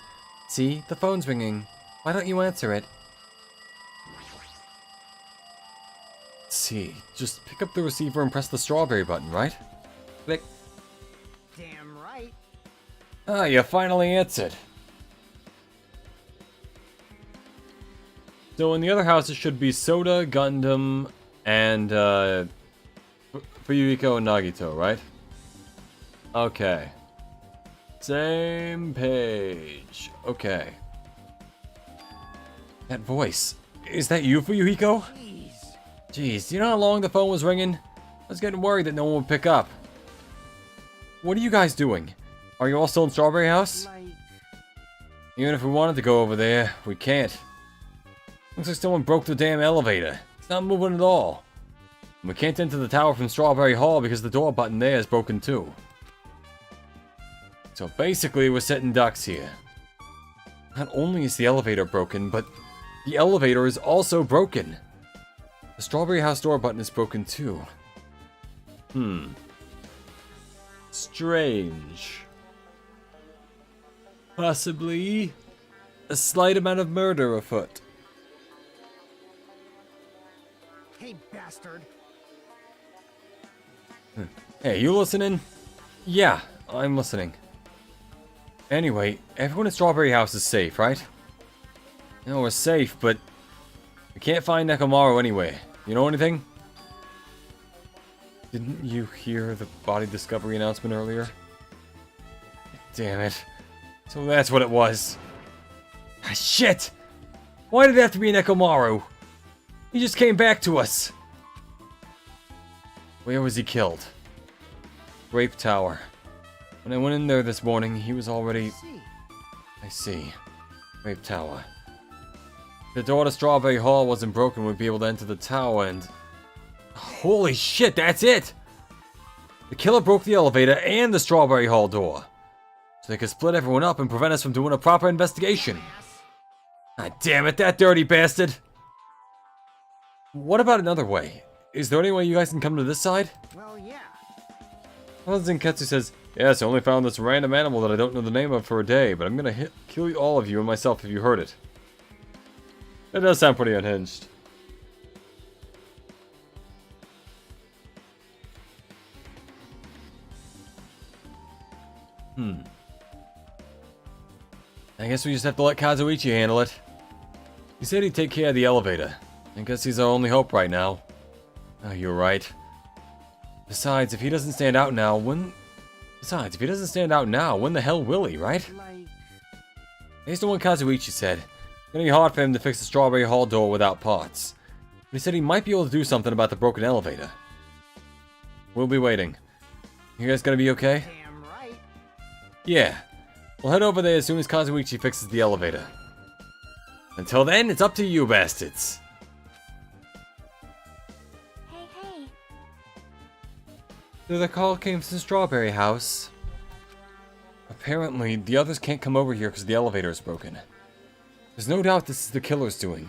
See, the phone's ringing. Why don't you answer it? Let's see, just pick up the receiver and press the strawberry button, right? Click. Damn right. Ah, you finally answered. So in the other houses should be Soda, Gundam, and Fuyuhiko and Nagito, right? Okay. Same page. Okay. That voice. Is that you, Fuyuhiko? Jeez, do you know how long the phone was ringing? I was getting worried that no one would pick up. What are you guys doing? Are you all still in Strawberry House? Even if we wanted to go over there, we can't. Looks like someone broke the damn elevator. It's not moving at all. And we can't enter the tower from Strawberry Hall because the door button there is broken too. So basically, we're sitting ducks here. Not only is the elevator broken, but the elevator is also broken. The Strawberry House door button is broken too. Strange. Possibly a slight amount of murder afoot. Hey, bastard. Hey, you listening? Yeah, I'm listening. Anyway, everyone at Strawberry House is safe, right? No, we're safe, but we can't find Nekomaru anyway. You know anything? Didn't you hear the body discovery announcement earlier? Damn it. So that's what it was. Ah, shit! Why did it have to be Nekomaru? He just came back to us. Where was he killed? Rape Tower. When I went in there this morning, he was already... I see. Rape Tower. If the door to Strawberry Hall wasn't broken, we'd be able to enter the tower and... Holy shit, that's it! The killer broke the elevator and the Strawberry Hall door. So they could split everyone up and prevent us from doing a proper investigation. Ah, damn it, that dirty bastard! What about another way? Is there any way you guys can come to this side? Well, yeah. Well, Zenketsu says, yes, I only found this random animal that I don't know the name of for a day, but I'm gonna kill you, all of you and myself if you heard it. That does sound pretty unhinged. I guess we just have to let Kazuichi handle it. He said he'd take care of the elevator. I guess he's our only hope right now. Oh, you're right. Besides, if he doesn't stand out now, when the hell will he, right? Based on what Kazuichi said, it's gonna be hard for him to fix the Strawberry Hall door without parts. But he said he might be able to do something about the broken elevator. We'll be waiting. You guys gonna be okay? Damn right. Yeah. We'll head over there as soon as Kazuichi fixes the elevator. Until then, it's up to you bastards. Hey. So the call came from Strawberry House. Apparently, the others can't come over here because the elevator is broken. There's no doubt this is the killer's doing.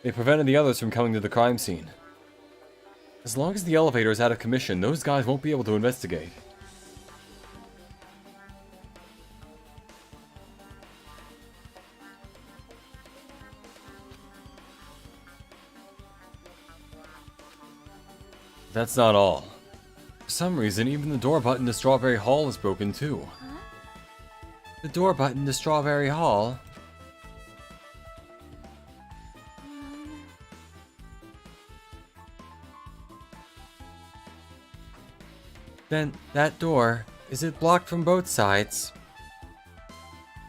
They prevented the others from coming to the crime scene. As long as the elevator is out of commission, those guys won't be able to investigate. That's not all. For some reason, even the door button to Strawberry Hall is broken too. Huh? The door button to Strawberry Hall? Then, that door, is it blocked from both sides?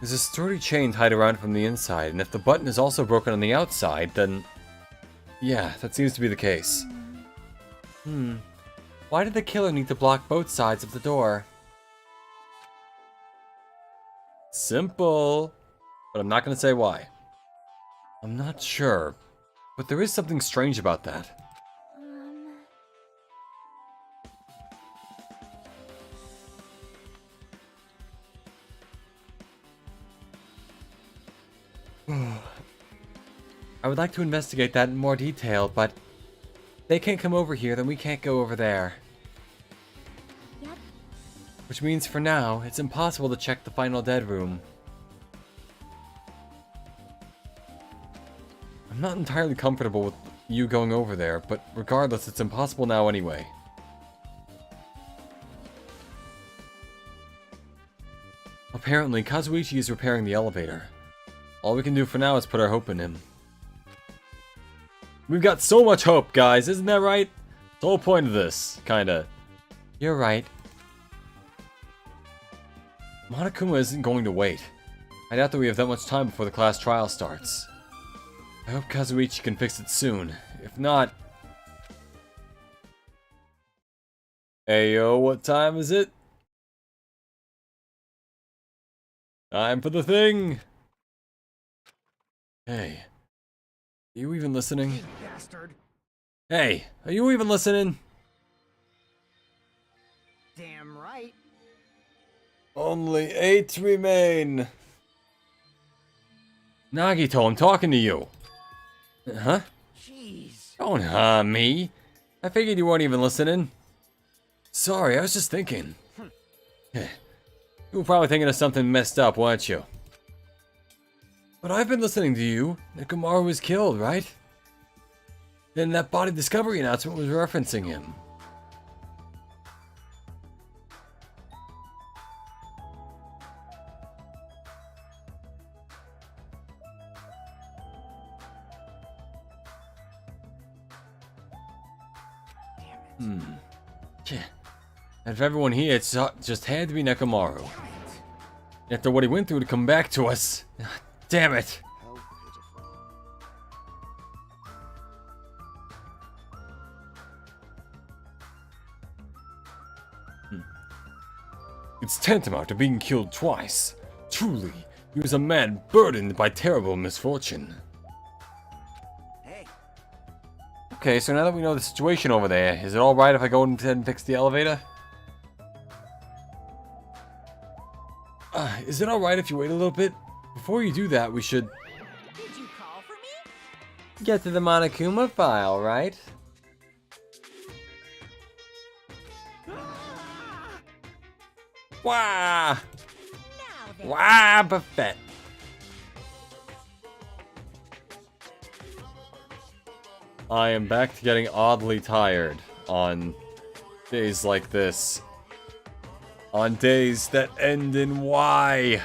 There's a sturdy chain tied around from the inside, and if the button is also broken on the outside, then... yeah, that seems to be the case. Why did the killer need to block both sides of the door? Simple. But I'm not going to say why. I'm not sure. But there is something strange about that. I would like to investigate that in more detail, but if they can't come over here, then we can't go over there. Yep. Which means for now, it's impossible to check the final dead room. I'm not entirely comfortable with you going over there, but regardless, it's impossible now anyway. Apparently, Kazuichi is repairing the elevator. All we can do for now is put our hope in him. We've got so much hope, guys, isn't that right? The whole point of this, kinda. You're right. Monokuma isn't going to wait. I doubt that we have that much time before the class trial starts. I hope Kazuichi can fix it soon. If not... Hey yo, what time is it? Time for the thing! Hey. Are you even listening? Hey, bastard. Hey, are you even listening? Damn right. Only 8 remain. Nagito, I'm talking to you. Huh? Jeez. Don't me. I figured you weren't even listening. Sorry, I was just thinking. You were probably thinking of something messed up, weren't you? But I've been listening to you. Nekomaru was killed, right? Then that body discovery announcement was referencing him. Out of everyone here, it's just had to be Nekomaru. After what he went through to come back to us. Damn it! How pitiful. It's tantamount to being killed twice. Truly, he was a man burdened by terrible misfortune. Hey, Okay, so now that we know the situation over there, is it alright if I go and fix the elevator? Is it alright if you wait a little bit? Before you do that, we should Did you call for me? get to the Monokuma file, right? Wah! Now then. Wah, Buffet! I am back to getting oddly tired on days like this. On days that end in Y.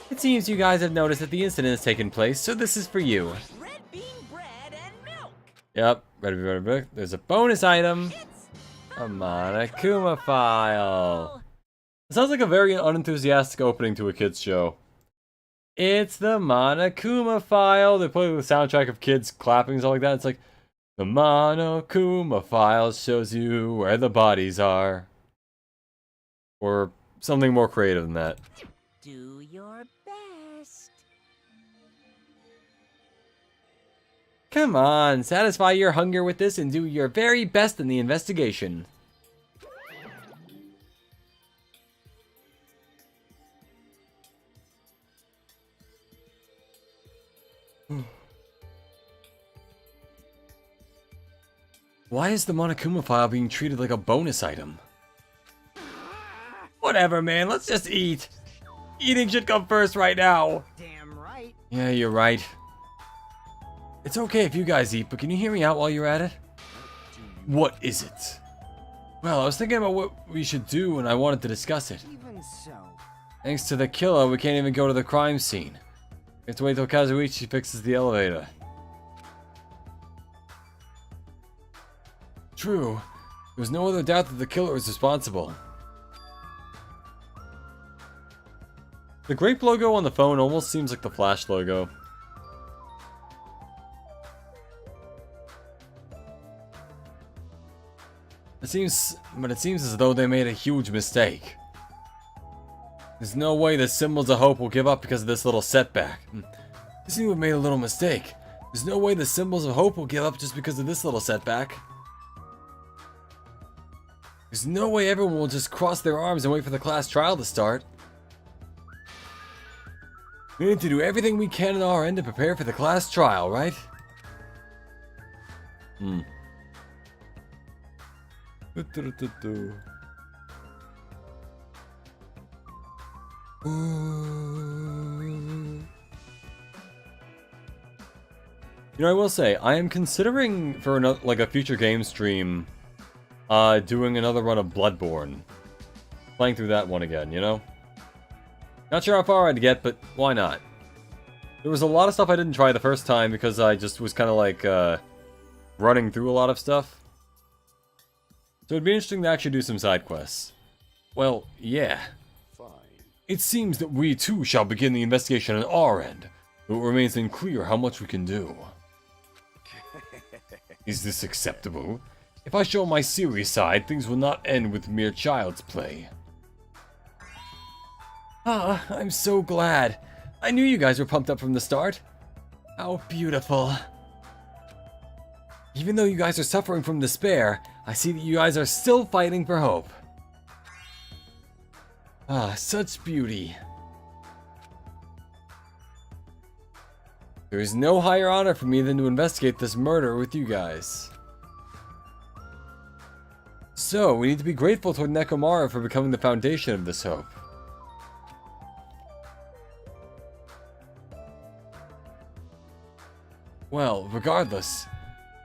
It seems you guys have noticed that the incident has taken place, so this is for you. Red bean bread and milk. Yep, ready. There's a bonus item. It's A Monokuma file. It sounds like a very unenthusiastic opening to a kids show. It's the Monokuma file. They play the soundtrack of kids clapping and stuff like that. It's like, the Monokuma file shows you where the bodies are. Or something more creative than that. Do your best. Come on, satisfy your hunger with this and do your very best in the investigation. Why is the Monokuma file being treated like a bonus item? Whatever, man, let's just eat. Eating should come first right now. damn right. Yeah, you're right. It's okay if you guys eat, but can you hear me out while you're at it? What is it? Well, I was thinking about what we should do and I wanted to discuss it. Even so. Thanks to the killer, we can't even go to the crime scene. We have to wait till Kazuichi fixes the elevator. True. There's no other doubt that the killer is responsible. The grape logo on the phone almost seems like the Flash logo. It seems as though they made a huge mistake. There's no way the Symbols of Hope will give up because of this little setback. They seem to have made a little mistake. There's no way the Symbols of Hope will give up just because of this little setback. There's no way everyone will just cross their arms and wait for the class trial to start. We need to do everything we can on our end to prepare for the class trial, right? Hmm. You know, I will say, I am considering for another, like a future game stream, doing another run of Bloodborne. Playing through that one again, you know? Not sure how far I'd get, but why not? There was a lot of stuff I didn't try the first time because I just was kind of like, running through a lot of stuff. So it'd be interesting to actually do some side quests. Well, yeah. Fine. It seems that we too shall begin the investigation on our end, though it remains unclear how much we can do. Is this acceptable? If I show my serious side, things will not end with mere child's play. Ah, I'm so glad. I knew you guys were pumped up from the start. How beautiful. Even though you guys are suffering from despair, I see that you guys are still fighting for hope. Ah, such beauty. There is no higher honor for me than to investigate this murder with you guys. So, we need to be grateful toward Nekomaru for becoming the foundation of this hope. Well, regardless,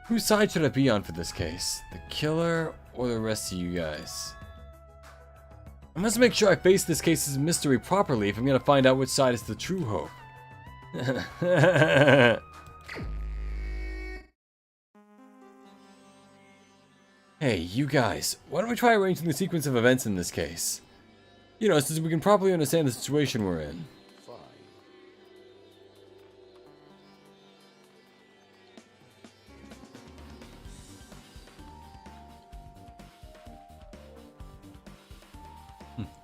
whose side should I be on for this case? The killer or the rest of you guys? I must make sure I face this case's mystery properly if I'm gonna find out which side is the true hope. Hey, you guys, why don't we try arranging the sequence of events in this case? You know, since we can properly understand the situation we're in. Fine.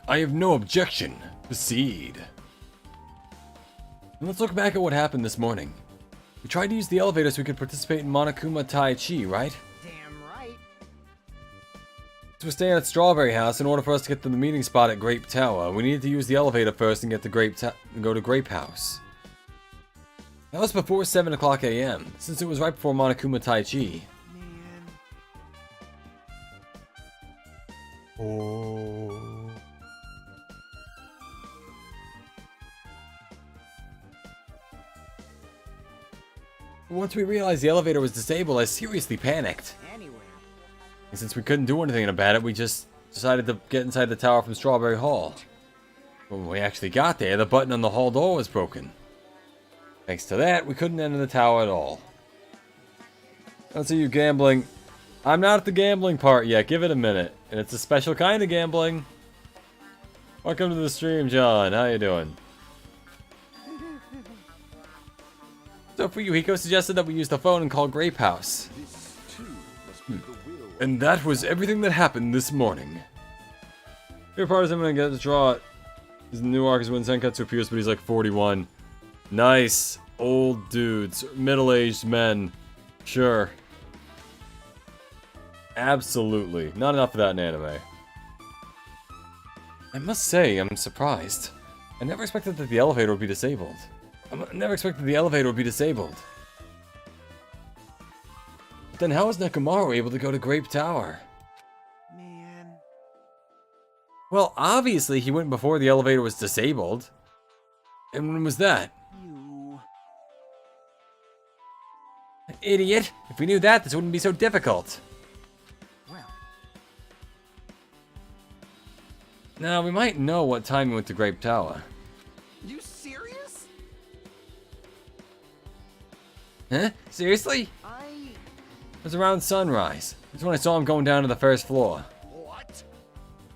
I have no objection. Proceed. Let's look back at what happened this morning. We tried to use the elevator so we could participate in Monokuma Tai Chi, right? Damn right. So we're staying at Strawberry House. In order for us to get to the meeting spot at Grape Tower, we needed to use the elevator first and get to go to Grape House. That was before 7 o'clock a.m., since it was right before Monokuma Tai Chi. Man. Oh. Once we realized the elevator was disabled, I seriously panicked. Anywhere. And since we couldn't do anything about it, we just decided to get inside the tower from Strawberry Hall. When we actually got there, the button on the hall door was broken. Thanks to that, we couldn't enter the tower at all. I see you gambling. I'm not at the gambling part yet, give it a minute. And it's a special kind of gambling. Welcome to the stream, John. How you doing? So for you, Hiko suggested that we use the phone and call Grape House. This too must be the will. And that was everything that happened this morning. Favorite part is I'm gonna get to draw it. His new arc is when Senketsu appears, but he's like 41. Nice. Old dudes. Middle-aged men. Sure. Absolutely. Not enough of that in anime. I must say, I'm surprised. I never expected that the elevator would be disabled. I never expected the elevator would be disabled. But then how was Nekomaru able to go to Grape Tower? Man. Well, obviously he went before the elevator was disabled. And when was that? You. Idiot! If we knew that, this wouldn't be so difficult. Well. Now, we might know what time he went to Grape Tower. You serious? Huh? Seriously? It was around sunrise. That's when I saw him going down to the first floor. What?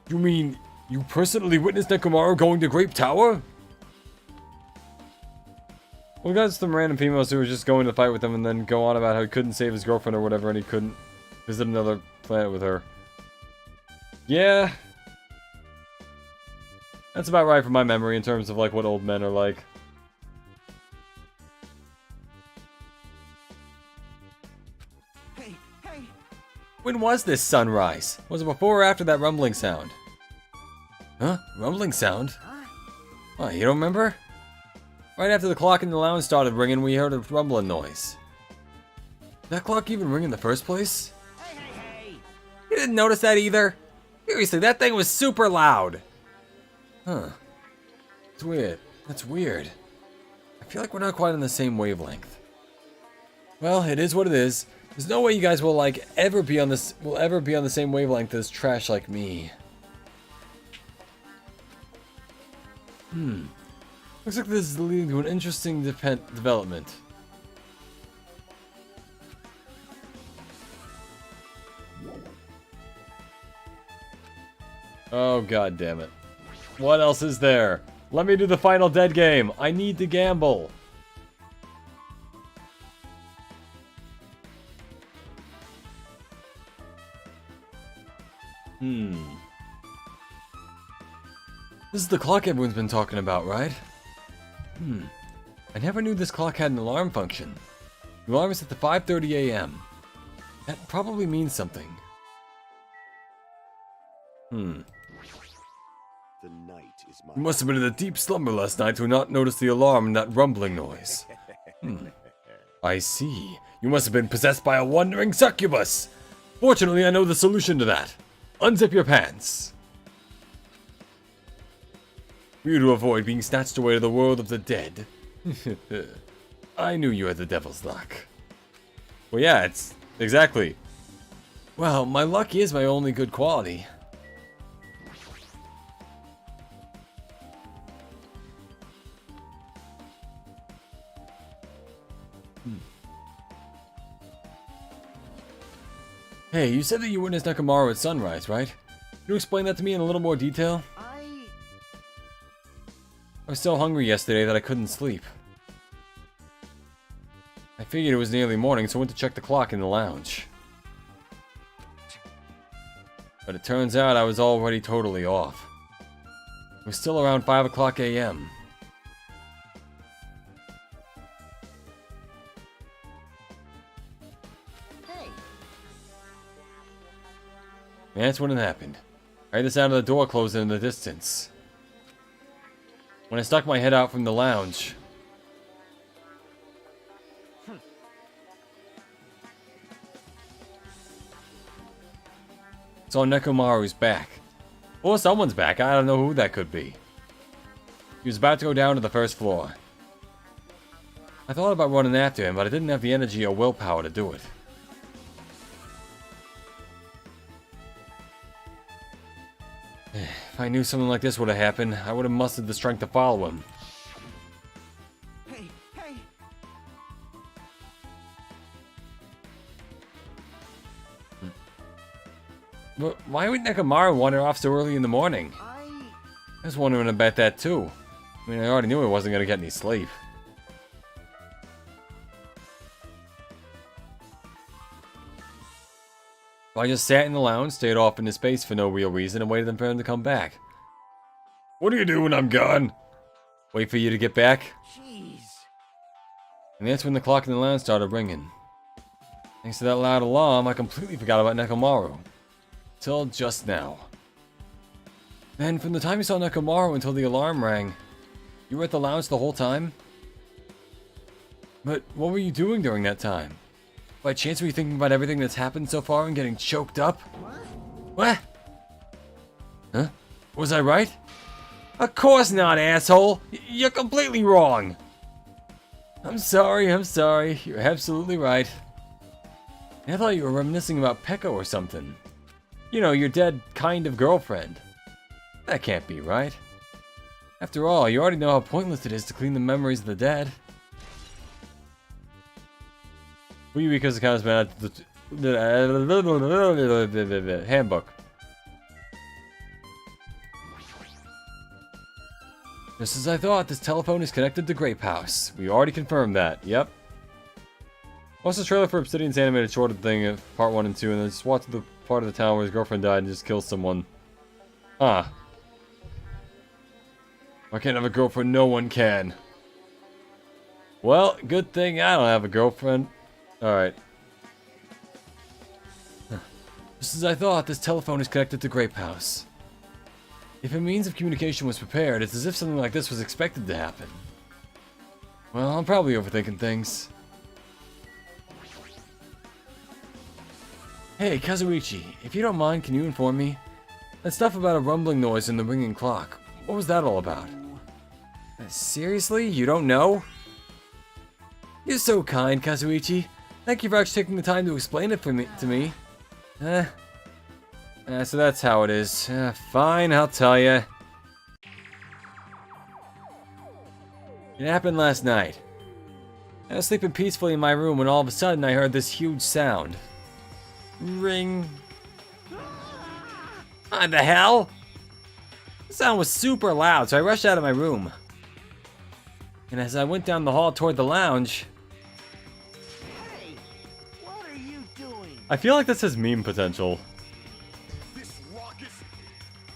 You mean, you personally witnessed Nekomaru going to Grape Tower? We got some random females who were just going to fight with him and then go on about how he couldn't save his girlfriend or whatever and he couldn't visit another planet with her. Yeah. That's about right from my memory in terms of like what old men are like. Hey, hey. When was this sunrise? Was it before or after that rumbling sound? Huh? Rumbling sound? Huh? Oh, you don't remember? Right after the clock in the lounge started ringing, we heard a rumbling noise. Did that clock even ring in the first place? Hey, hey, hey! You didn't notice that either? Seriously, that thing was super loud. Huh. It's weird. That's weird. I feel like we're not quite on the same wavelength. Well, it is what it is. There's no way you guys will ever be on the same wavelength as trash like me. Looks like this is leading to an interesting development. Oh, god damn it. What else is there? Let me do the final dead game. I need to gamble. This is the clock everyone's been talking about, right? I never knew this clock had an alarm function. The alarm is set to 5:30 a.m. That probably means something. The night is You mine. must have been in a deep slumber last night to not notice the alarm and that rumbling noise. I see. You must have been possessed by a wandering succubus. Fortunately, I know the solution to that. Unzip your pants. For you to avoid being snatched away to the world of the dead. I knew you had the devil's luck. Well, yeah, it's exactly. Well, my luck is my only good quality. Hey, you said that you witnessed Nekomaru at sunrise, right? Can you explain that to me in a little more detail? I was so hungry yesterday that I couldn't sleep. I figured it was nearly morning, so I went to check the clock in the lounge. But it turns out I was already totally off. It was still around 5 o'clock a.m. And that's when it happened. I heard the sound of the door closing in the distance. When I stuck my head out from the lounge, saw Nekomaru's back. Or someone's back, I don't know who that could be. He was about to go down to the first floor. I thought about running after him, but I didn't have the energy or willpower to do it. If I knew something like this would have happened, I would have mustered the strength to follow him. Hey, hey! But why would Nekomaru wander off so early in the morning? I was wondering about that too. I mean, I already knew I wasn't going to get any sleep. I just sat in the lounge, stayed off into space for no real reason, and waited for him to come back. What do you do when I'm gone? Wait for you to get back? Jeez. And that's when the clock in the lounge started ringing. Thanks to that loud alarm, I completely forgot about Nekomaru. Till just now. Then, from the time you saw Nekomaru until the alarm rang, you were at the lounge the whole time? But what were you doing during that time? By chance were you thinking about everything that's happened so far and getting choked up? What? Huh? Was I right? Of course not, asshole! You're completely wrong! I'm sorry. You're absolutely right. I thought you were reminiscing about Pekko or something. You know, your dead kind of girlfriend. That can't be right. After all, you already know how pointless it is to clean the memories of the dead. We because it comes back to the handbook. Just as I thought, this telephone is connected to Grape House. We already confirmed that, yep. Watch the trailer for Obsidian's animated short thing of part 1 and 2, and then just watch the part of the town where his girlfriend died and just kills someone. Ah. I can't have a girlfriend, no one can. Well, good thing I don't have a girlfriend. Alright. Just as I thought, this telephone is connected to Grape House. If a means of communication was prepared, it's as if something like this was expected to happen. Well, I'm probably overthinking things. Hey, Kazuichi, if you don't mind, can you inform me? That stuff about a rumbling noise and the ringing clock, what was that all about? Seriously? You don't know? You're so kind, Kazuichi. Thank you for actually taking the time to explain it to me. So that's how it is. Fine, I'll tell you. It happened last night. I was sleeping peacefully in my room when all of a sudden I heard this huge sound. Ring. What the hell? The sound was super loud, so I rushed out of my room. And as I went down the hall toward the lounge... Hey, what are you doing? I feel like this has meme potential. This raucous.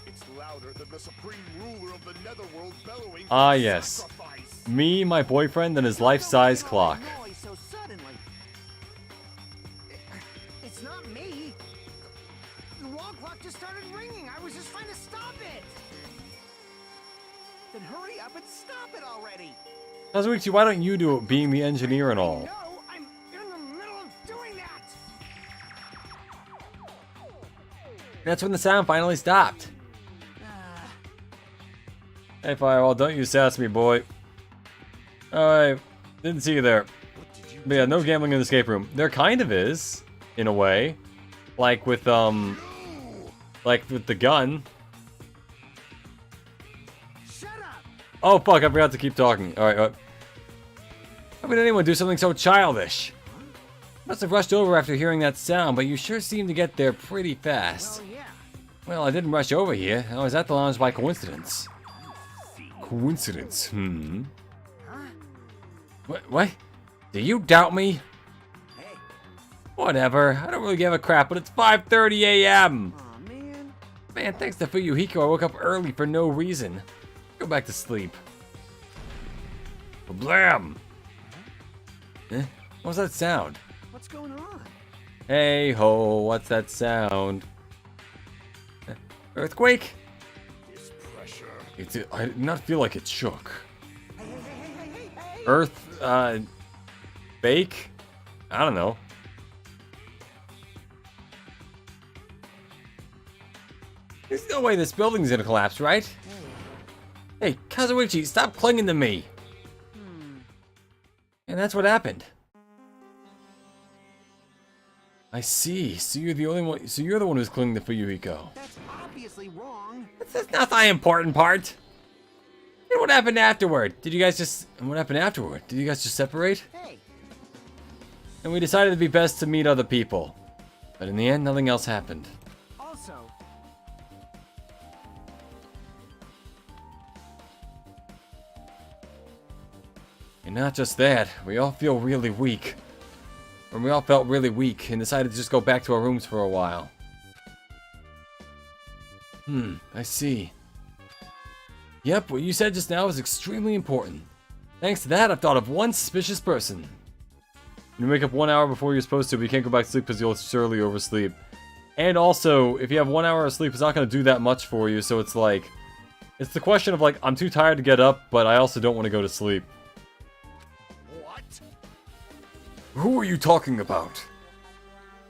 It's louder than the supreme ruler of the netherworld bellowing. Ah, for yes. sacrifice. Me, my boyfriend, and his life-size clock. Noise so suddenly. It's not me. The wall clock just started ringing. I was just trying to stop it. Then hurry up and stop it already. Kazuichi, why don't you do it, being the engineer and all? No, I'm in the middle of doing that. That's when the sound finally stopped. Hey, Firewall, don't you sass me, boy. Alright, didn't see you there. But yeah, no gambling in the escape room. There kind of is, in a way. Like with the gun. Shut up. Oh, fuck, I forgot to keep talking. Alright, how would anyone do something so childish? Must have rushed over after hearing that sound, but you sure seem to get there pretty fast. Oh yeah. Well, I didn't rush over here. I was at the lounge by coincidence. Coincidence? What? Do you doubt me? Hey. Whatever. I don't really give a crap, but it's 5:30 a.m. Aw, man. Man, thanks to Fuyuhiko, I woke up early for no reason. Go back to sleep. Blam! What was that sound? What's going on? Hey ho, what's that sound? Earthquake? This pressure. I did not feel like it shook. Hey. Earth, bake? I don't know. There's no way this building's gonna collapse, right? Hey, Kazuichi, stop clinging to me! And that's what happened. I see. So you're the only one. So you're the one who's clinging to Fuyuhiko. That's obviously wrong. That's not the important part. And what happened afterward? What happened afterward? Did you guys just separate? Hey. And we decided it'd be best to meet other people. But in the end, nothing else happened. Also, And not just that, we all feel really weak. Or we all felt really weak and decided to just go back to our rooms for a while. I see. Yep, what you said just now is extremely important. Thanks to that, I've thought of one suspicious person. You wake up 1 hour before you're supposed to, but you can't go back to sleep because you'll surely oversleep. And also, if you have 1 hour of sleep, it's not going to do that much for you, so it's like... It's the question of like, I'm too tired to get up, but I also don't want to go to sleep. What? Who are you talking about?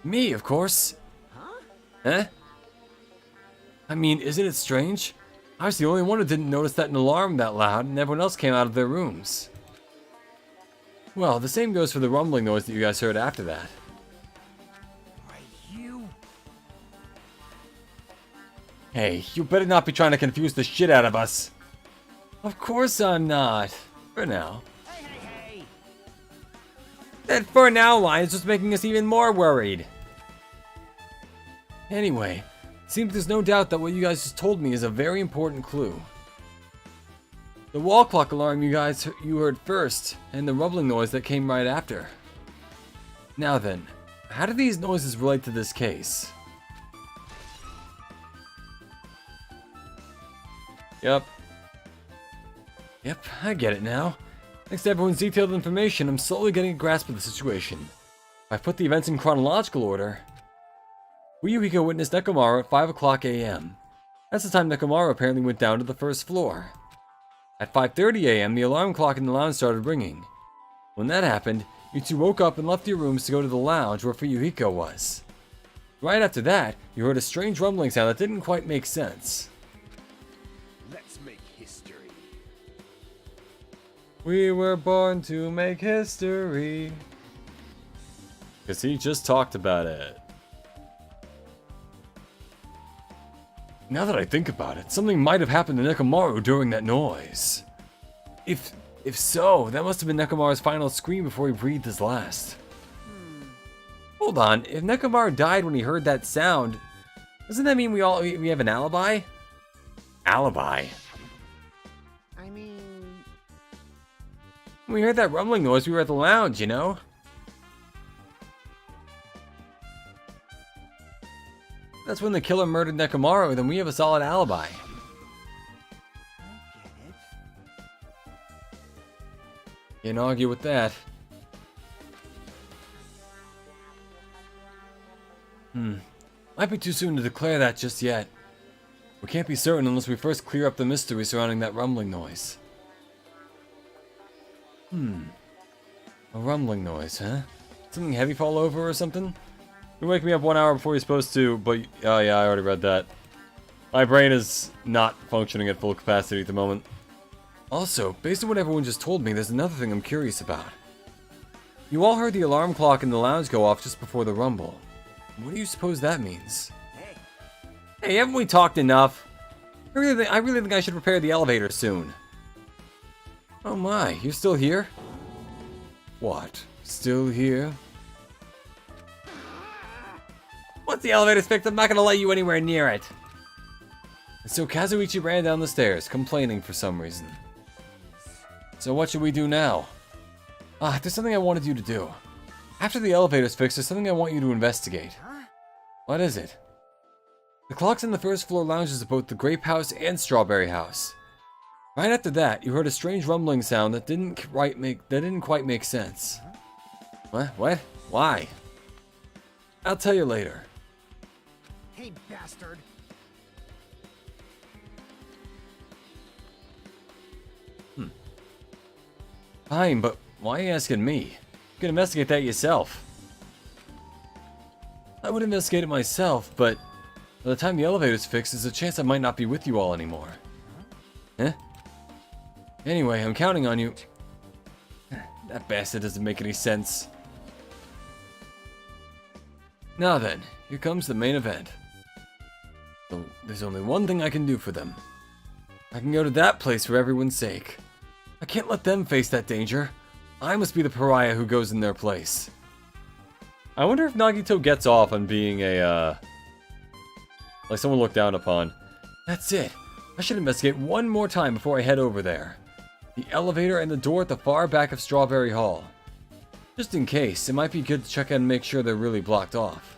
Me, of course. Huh? I mean, isn't it strange? I was the only one who didn't notice that an alarm that loud, and everyone else came out of their rooms. Well, the same goes for the rumbling noise that you guys heard after that. you. Hey, you better not be trying to confuse the shit out of us. Of course I'm not. For now. Hey. That for now line is just making us even more worried. Anyway, seems there's no doubt that what you guys just told me is a very important clue. The wall clock alarm you heard first, and the rumbling noise that came right after. Now then, how do these noises relate to this case? Yep, I get it now. Thanks to everyone's detailed information, I'm slowly getting a grasp of the situation. If I put the events in chronological order, Fuyuhiko witnessed Nekomaru at 5 o'clock a.m. That's the time Nekomaru apparently went down to the first floor. At 5:30 a.m., the alarm clock in the lounge started ringing. When that happened, you two woke up and left your rooms to go to the lounge where Fuyuhiko was. Right after that, you heard a strange rumbling sound that didn't quite make sense. Let's make history. We were born to make history. Because he just talked about it. Now that I think about it, something might have happened to Nekomaru during that noise. If so, that must have been Nekomaru's final scream before he breathed his last. Hold on, if Nekomaru died when he heard that sound, doesn't that mean we have an alibi? Alibi? I mean, When we heard that rumbling noise, we were at the lounge, you know? That's when the killer murdered Nekomaru, then we have a solid alibi. I get it. Can't argue with that. Might be too soon to declare that just yet. We can't be certain unless we first clear up the mystery surrounding that rumbling noise. A rumbling noise, huh? Something heavy fall over or something? You wake me up 1 hour before you're supposed to, but... Oh yeah, I already read that. My brain is not functioning at full capacity at the moment. Also, based on what everyone just told me, there's another thing I'm curious about. You all heard the alarm clock in the lounge go off just before the rumble. What do you suppose that means? Hey, haven't we talked enough? I really think I should repair the elevator soon. Oh my, you're still here? What? Still here? Once the elevator's fixed, I'm not gonna let you anywhere near it. And so Kazuichi ran down the stairs, complaining for some reason. So what should we do now? There's something I wanted you to do. After the elevator's fixed, there's something I want you to investigate. What is it? The clocks in the first floor lounges of both the Grape House and Strawberry House. Right after that, you heard a strange rumbling sound that didn't quite make sense. What? What? Why? I'll tell you later. Hey, bastard. Fine, but why are you asking me? You can investigate that yourself. I would investigate it myself, but by the time the elevator's fixed, there's a chance I might not be with you all anymore. Huh? Anyway, I'm counting on you. That bastard doesn't make any sense. Now then, here comes the main event. So, there's only one thing I can do for them. I can go to that place for everyone's sake. I can't let them face that danger. I must be the pariah who goes in their place. I wonder if Nagito gets off on being a, like someone looked down upon. That's it. I should investigate one more time before I head over there. The elevator and the door at the far back of Strawberry Hall. Just in case, it might be good to check in and make sure they're really blocked off.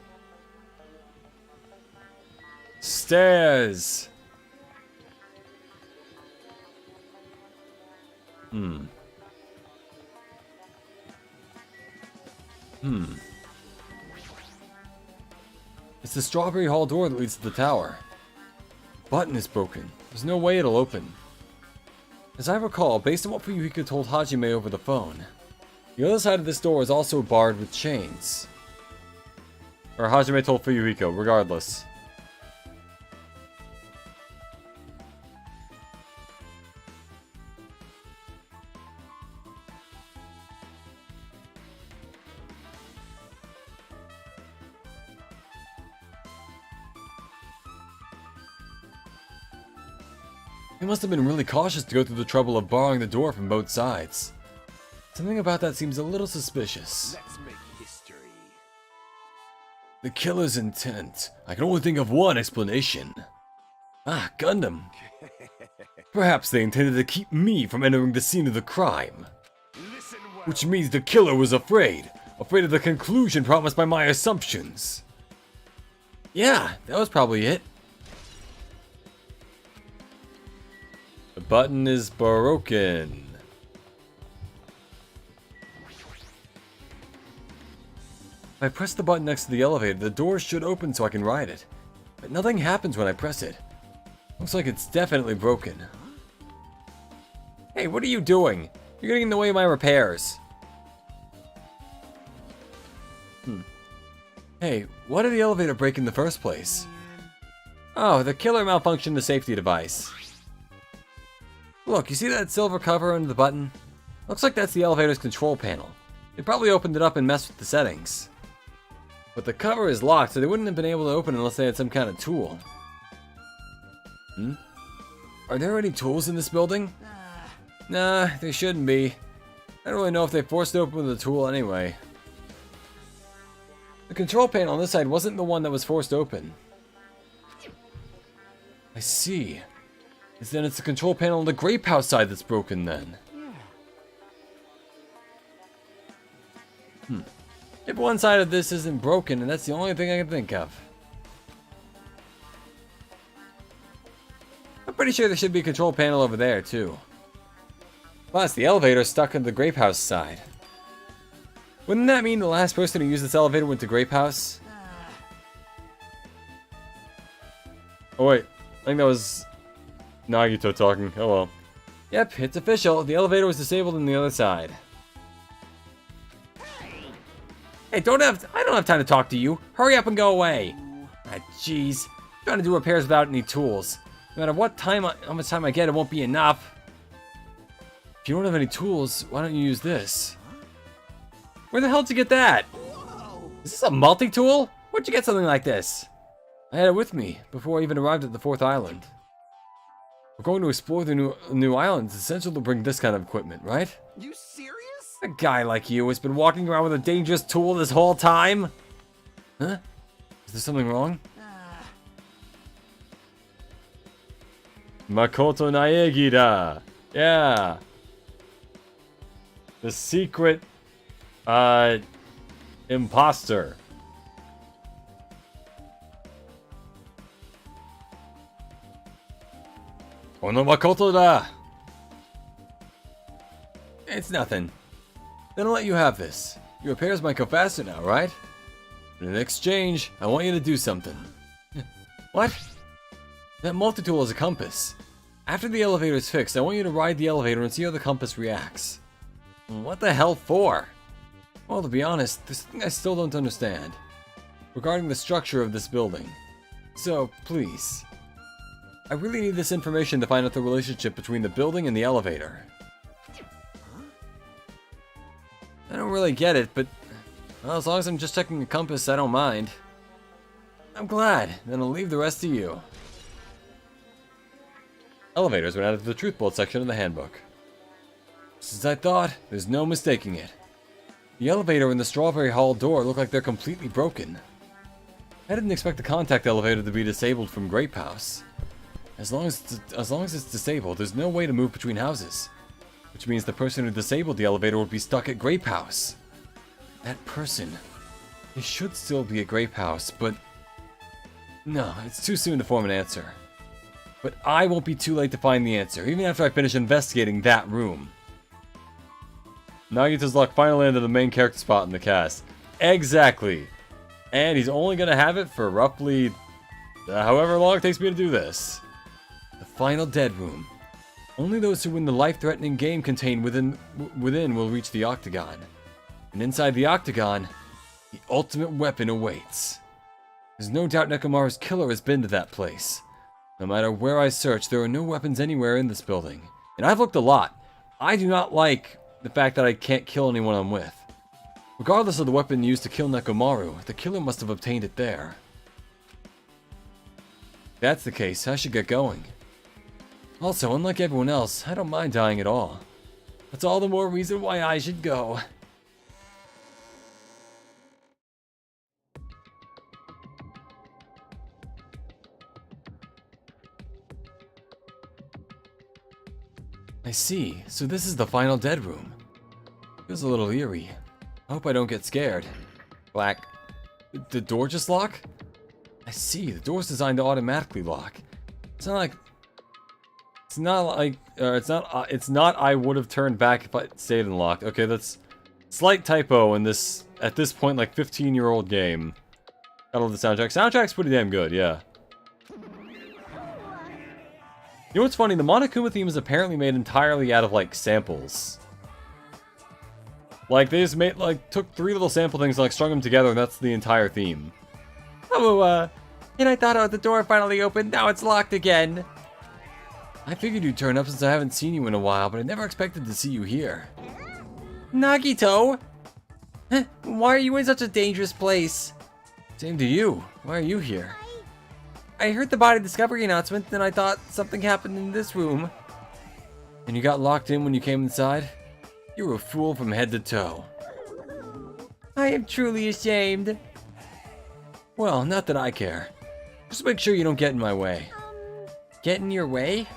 Stairs! It's the Strawberry Hall door that leads to the tower. The button is broken. There's no way it'll open. As I recall, based on what Fuyuhiko told Hajime over the phone, the other side of this door is also barred with chains. Or Hajime told Fuyuhiko, regardless. He must have been really cautious to go through the trouble of barring the door from both sides. Something about that seems a little suspicious. Let's make history. The killer's intent. I can only think of one explanation. Gundam. Perhaps they intended to keep me from entering the scene of the crime. Listen well. Which means the killer was afraid of the conclusion promised by my assumptions. Yeah, that was probably it. The button is broken. If I press the button next to the elevator, the door should open so I can ride it. But nothing happens when I press it. Looks like it's definitely broken. Hey, what are you doing? You're getting in the way of my repairs. Hey, why did the elevator break in the first place? Oh, the killer malfunctioned the safety device. Look, you see that silver cover under the button? Looks like that's the elevator's control panel. They probably opened it up and messed with the settings. But the cover is locked, so they wouldn't have been able to open it unless they had some kind of tool. Are there any tools in this building? Nah, there shouldn't be. I don't really know if they forced it open with a tool anyway. The control panel on this side wasn't the one that was forced open. I see. Then it's the control panel on the grape house side that's broken then. If one side of this isn't broken, and that's the only thing I can think of. I'm pretty sure there should be a control panel over there too. Plus, the elevator is stuck on the grape house side. Wouldn't that mean the last person who used this elevator went to grape house? Oh wait, I think that was Nagito talking. Oh well. Yep, it's official. The elevator was disabled on the other side. Hey, I don't have time to talk to you. Hurry up and go away. Ah, jeez. Trying to do repairs without any tools. No matter how much time I get, it won't be enough. If you don't have any tools, why don't you use this? Where the hell did you get that? Is this a multi-tool? Where'd you get something like this? I had it with me before I even arrived at the 4th island. We're going to explore the new island. It's essential to bring this kind of equipment, right? You serious? A guy like you has been walking around with a dangerous tool this whole time? Huh? Is there something wrong? Makoto Naegida. Yeah. The secret, imposter. Ono Makoto da. It's nothing. Then I'll let you have this. Your repairs might go faster now, right? But in exchange, I want you to do something. What? That multi-tool is a compass. After the elevator is fixed, I want you to ride the elevator and see how the compass reacts. What the hell for? Well, to be honest, there's something I still don't understand. Regarding the structure of this building. So, please. I really need this information to find out the relationship between the building and the elevator. I don't really get it, but well, as long as I'm just checking the compass, I don't mind. I'm glad. Then I'll leave the rest to you. Elevators were added to the truth bolt section of the handbook. Just as I thought, there's no mistaking it. The elevator and the Strawberry Hall door look like they're completely broken. I didn't expect the contact elevator to be disabled from Grape House. As long as it's disabled, there's no way to move between houses. Which means the person who disabled the elevator would be stuck at Grape House. That person. He should still be at Grape House, but... no, it's too soon to form an answer. But I won't be too late to find the answer, even after I finish investigating that room. Nagito's luck finally landed the main character spot in the cast. Exactly. And he's only going to have it for roughly... however long it takes me to do this. The final dead room. Only those who win the life-threatening game contained within will reach the Octagon. And inside the Octagon, the ultimate weapon awaits. There's no doubt Nekomaru's killer has been to that place. No matter where I search, there are no weapons anywhere in this building. And I've looked a lot. I do not like the fact that I can't kill anyone I'm with. Regardless of the weapon used to kill Nekomaru, the killer must have obtained it there. If that's the case, I should get going. Also, unlike everyone else, I don't mind dying at all. That's all the more reason why I should go. I see. So this is the final dead room. Feels a little eerie. I hope I don't get scared. Black. The door just lock? I see. The door's designed to automatically lock. It's not I would have turned back if I stayed unlocked. Okay, that's slight typo in this, at this point, like 15-year-old game. I love the soundtrack. Soundtrack's pretty damn good, yeah. You know what's funny? The Monokuma theme is apparently made entirely out of, like, samples. Like, they just made, like, took 3 little sample things and, like, strung them together, and that's the entire theme. Oh, and I thought the door finally opened. Now it's locked again. I figured you'd turn up since I haven't seen you in a while, but I never expected to see you here. Nagito! Huh, why are you in such a dangerous place? Same to you. Why are you here? I heard the body discovery announcement, and I thought something happened in this room. And you got locked in when you came inside? You were a fool from head to toe. I am truly ashamed. Well, not that I care. Just make sure you don't get in my way. Get in your way?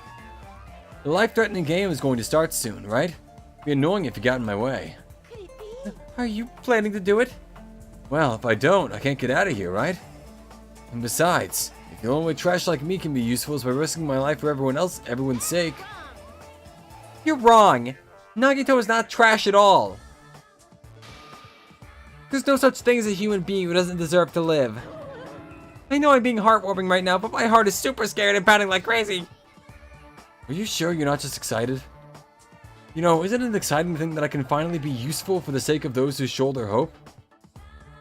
The life-threatening game is going to start soon, right? It'd be annoying if you got in my way. Are you planning to do it? Well, if I don't, I can't get out of here, right? And besides, if the only way trash like me can be useful is by risking my life for everyone's sake. You're wrong. Nagito is not trash at all. There's no such thing as a human being who doesn't deserve to live. I know I'm being heartwarming right now, but my heart is super scared and pounding like crazy. Are you sure you're not just excited? You know, isn't it an exciting thing that I can finally be useful for the sake of those who shoulder hope?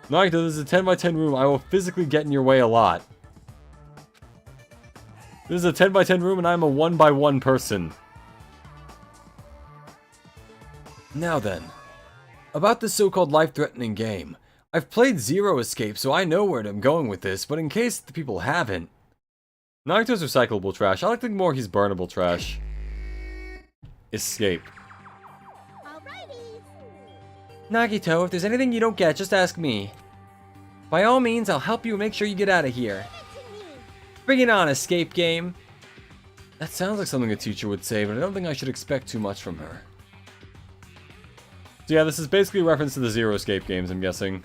Nagito, this is a 10 by 10 room. I will physically get in your way a lot. This is a 10 by 10 room and I'm a 1 by 1 person. Now then, about this so-called life-threatening game. I've played Zero Escape, so I know where I'm going with this, but in case the people haven't... Nagito's recyclable trash. I like to think more he's burnable trash. Escape. Alrighty. Nagito, if there's anything you don't get, just ask me. By all means, I'll help you make sure you get out of here. Bring it on, escape game. That sounds like something a teacher would say, but I don't think I should expect too much from her. So yeah, this is basically a reference to the Zero Escape games, I'm guessing.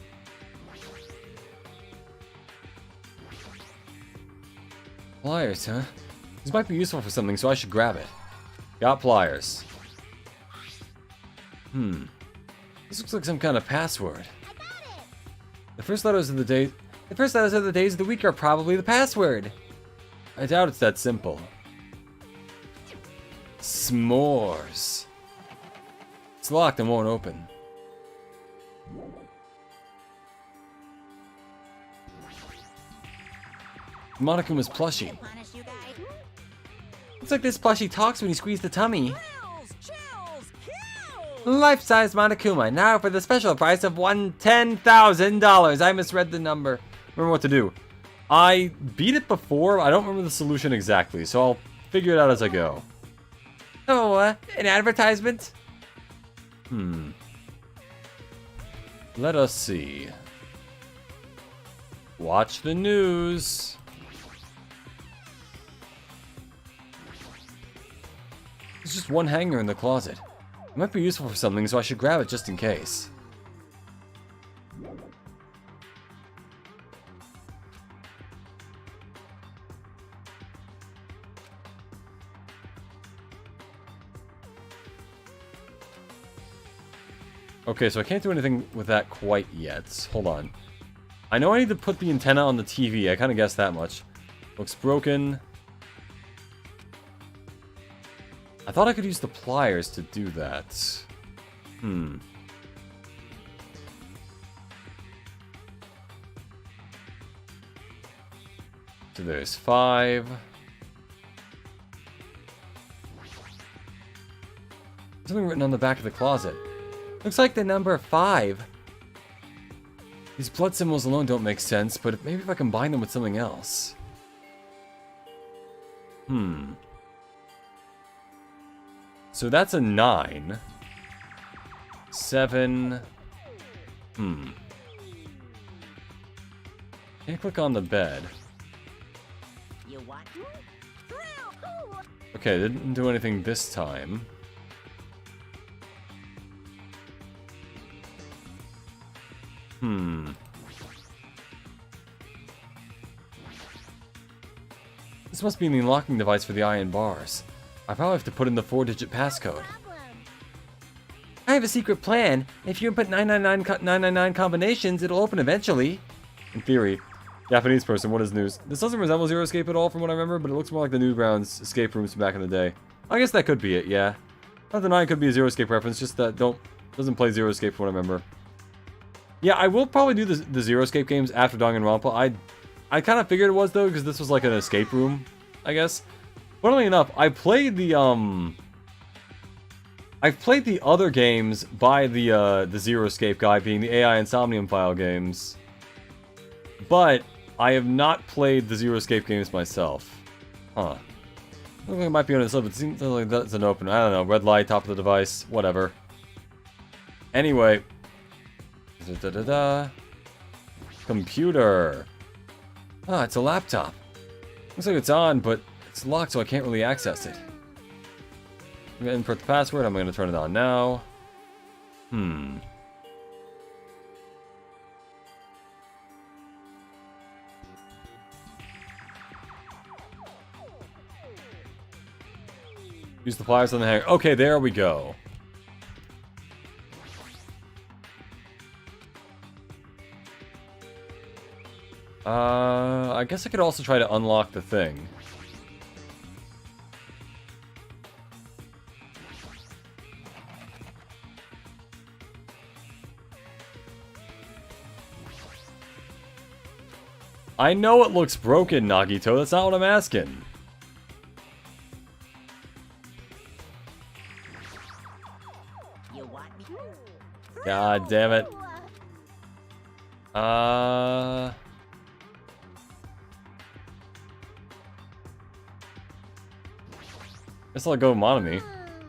Pliers, huh? These might be useful for something, so I should grab it. Got pliers. This looks like some kind of password. The first letters of the days of the week are probably the password. I doubt it's that simple. S'mores. It's locked and won't open. Monokuma's plushie. Punish you guys. Looks like this plushie talks when you squeeze the tummy. Chills! Life-size Monokuma, now for the special price of $10,000. I misread the number. Remember what to do. I beat it before, I don't remember the solution exactly, so I'll figure it out as I go. Oh, an advertisement? Let us see. Watch the news. There's just one hanger in the closet. It might be useful for something, so I should grab it just in case. Okay, so I can't do anything with that quite yet. Hold on. I know I need to put the antenna on the TV. I kind of guessed that much. Looks broken. I thought I could use the pliers to do that. So there's 5. Something written on the back of the closet. Looks like the number 5. These blood symbols alone don't make sense, but maybe if I combine them with something else. So that's a 9. 7. Can't click on the bed. You what? Okay, didn't do anything this time. This must be the unlocking device for the iron bars. I probably have to put in the 4-digit passcode. I have a secret plan. If you input 999 combinations, it'll open eventually. In theory. Japanese person, what is news? This doesn't resemble Zero Escape at all from what I remember, but it looks more like the Newgrounds escape rooms from back in the day. I guess that could be it, yeah. Not that 9 could be a Zero Escape reference, just that don't Doesn't play Zero Escape from what I remember. Yeah, I will probably do the Zero Escape games after Danganronpa. I kind of figured it was, though, because this was like an escape room, I guess. Funnily enough, I played the, I've played the other games by the Zero Escape guy, being the AI Insomnium File games. But I have not played the Zero Escape games myself. Huh. I think it might be on this list, but it seems like that's an open. I don't know. Red light, top of the device, whatever. Anyway. Computer. Ah, it's a laptop. Looks like it's on, but it's locked, so I can't really access it. I'm gonna input the password. I'm gonna turn it on now. Use the pliers on the hanger. Okay, there we go. I guess I could also try to unlock the thing. I know it looks broken, Nagito. That's not what I'm asking. You want me? God damn it. Guess I'll let go of Monami. You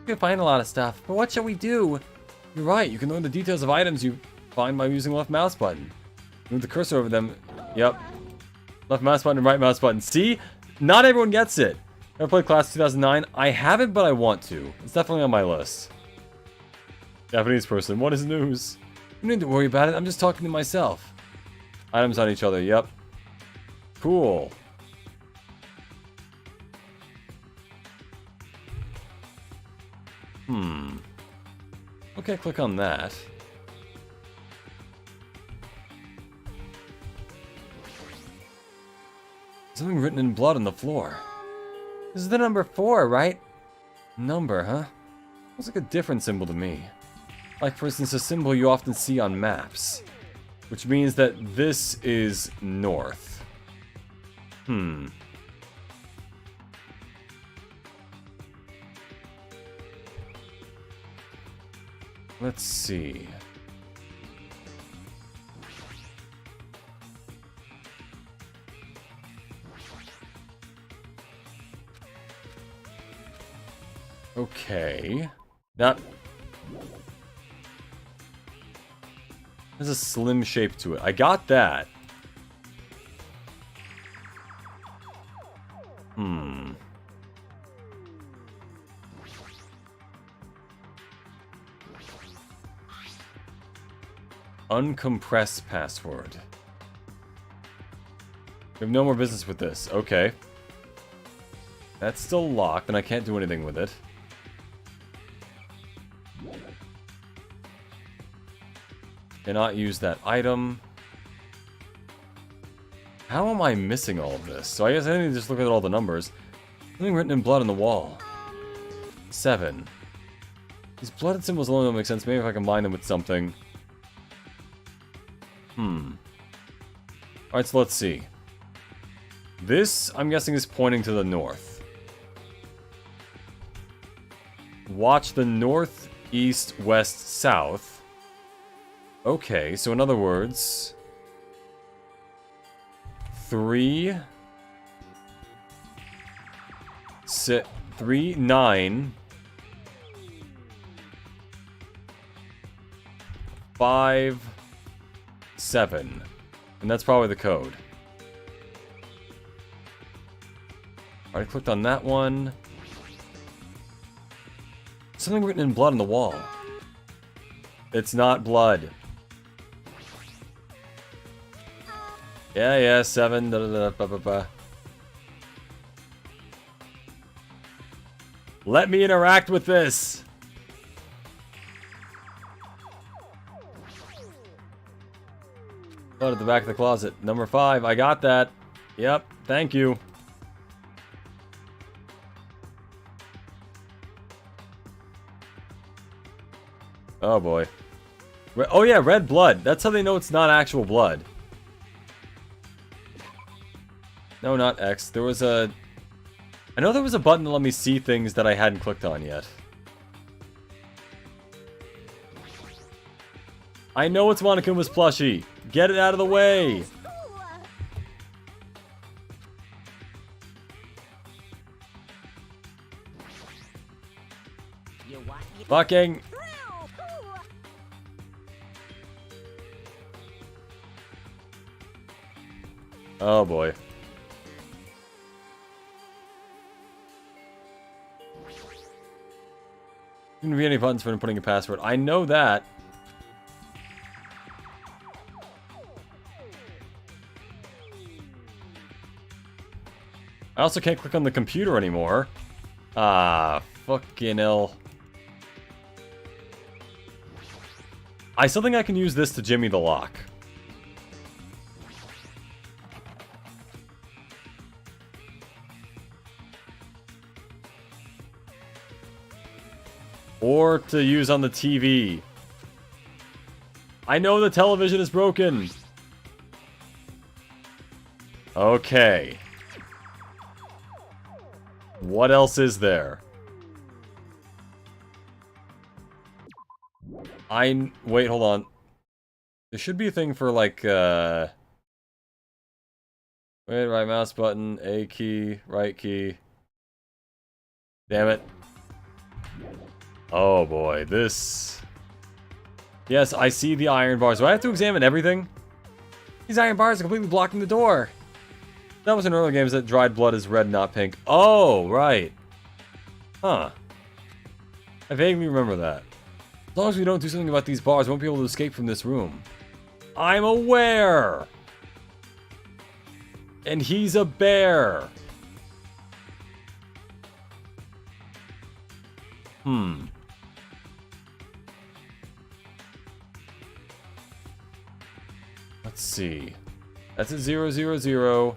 can find a lot of stuff, but what shall we do? You're right, you can learn the details of items you find by using left mouse button. Move the cursor over them. Yep. Left mouse button and right mouse button. See? Not everyone gets it. Ever played Class 2009? I haven't, but I want to. It's definitely on my list. Japanese person, what is news? You don't need to worry about it, I'm just talking to myself. Items on each other, yep. Cool. Okay, click on that. Something written in blood on the floor. This is the number 4, right? Number, huh? Looks like a different symbol to me. Like, for instance, a symbol you often see on maps. Which means that this is north. Let's see. Okay. That... There's a slim shape to it. I got that. Uncompress password. We have no more business with this. Okay. That's still locked, and I can't do anything with it. Cannot use that item. How am I missing all of this? So I guess I need to just look at all the numbers. Something written in blood on the wall. 7. These blooded symbols alone don't make sense. Maybe if I combine them with something. Alright, so let's see. This, I'm guessing, is pointing to the north. Watch the north, east, west, south. Okay, so in other words... 3... 3, 9... 5... 7. And that's probably the code. Alright, clicked on that one. Something written in blood on the wall. It's not blood. Yeah, 7. Da, da, da, ba, ba, ba. Let me interact with this. Blood at the back of the closet. Number 5. I got that. Yep. Thank you. Oh boy. Oh yeah, red blood. That's how they know it's not actual blood. No, not X. There was a... I know there was a button to let me see things that I hadn't clicked on yet. I know it's Monokuma's plushie. Get it out of the way. You want me? Fucking... Oh boy. Shouldn't be any buttons for putting a password. I know that. I also can't click on the computer anymore. Ah, fucking hell. I still think I can use this to jimmy the lock. Or to use on the TV. I know the television is broken. Okay. What else is there? Wait, hold on. There should be a thing for like, wait, right mouse button, A key, right key. Damn it. Oh boy, this... Yes, I see the iron bars. Do I have to examine everything? These iron bars are completely blocking the door. That was in earlier games that dried blood is red, not pink. Oh, right. Huh. I vaguely remember that. As long as we don't do something about these bars, we won't be able to escape from this room. I'm aware! And he's a bear! Let's see. That's at 000.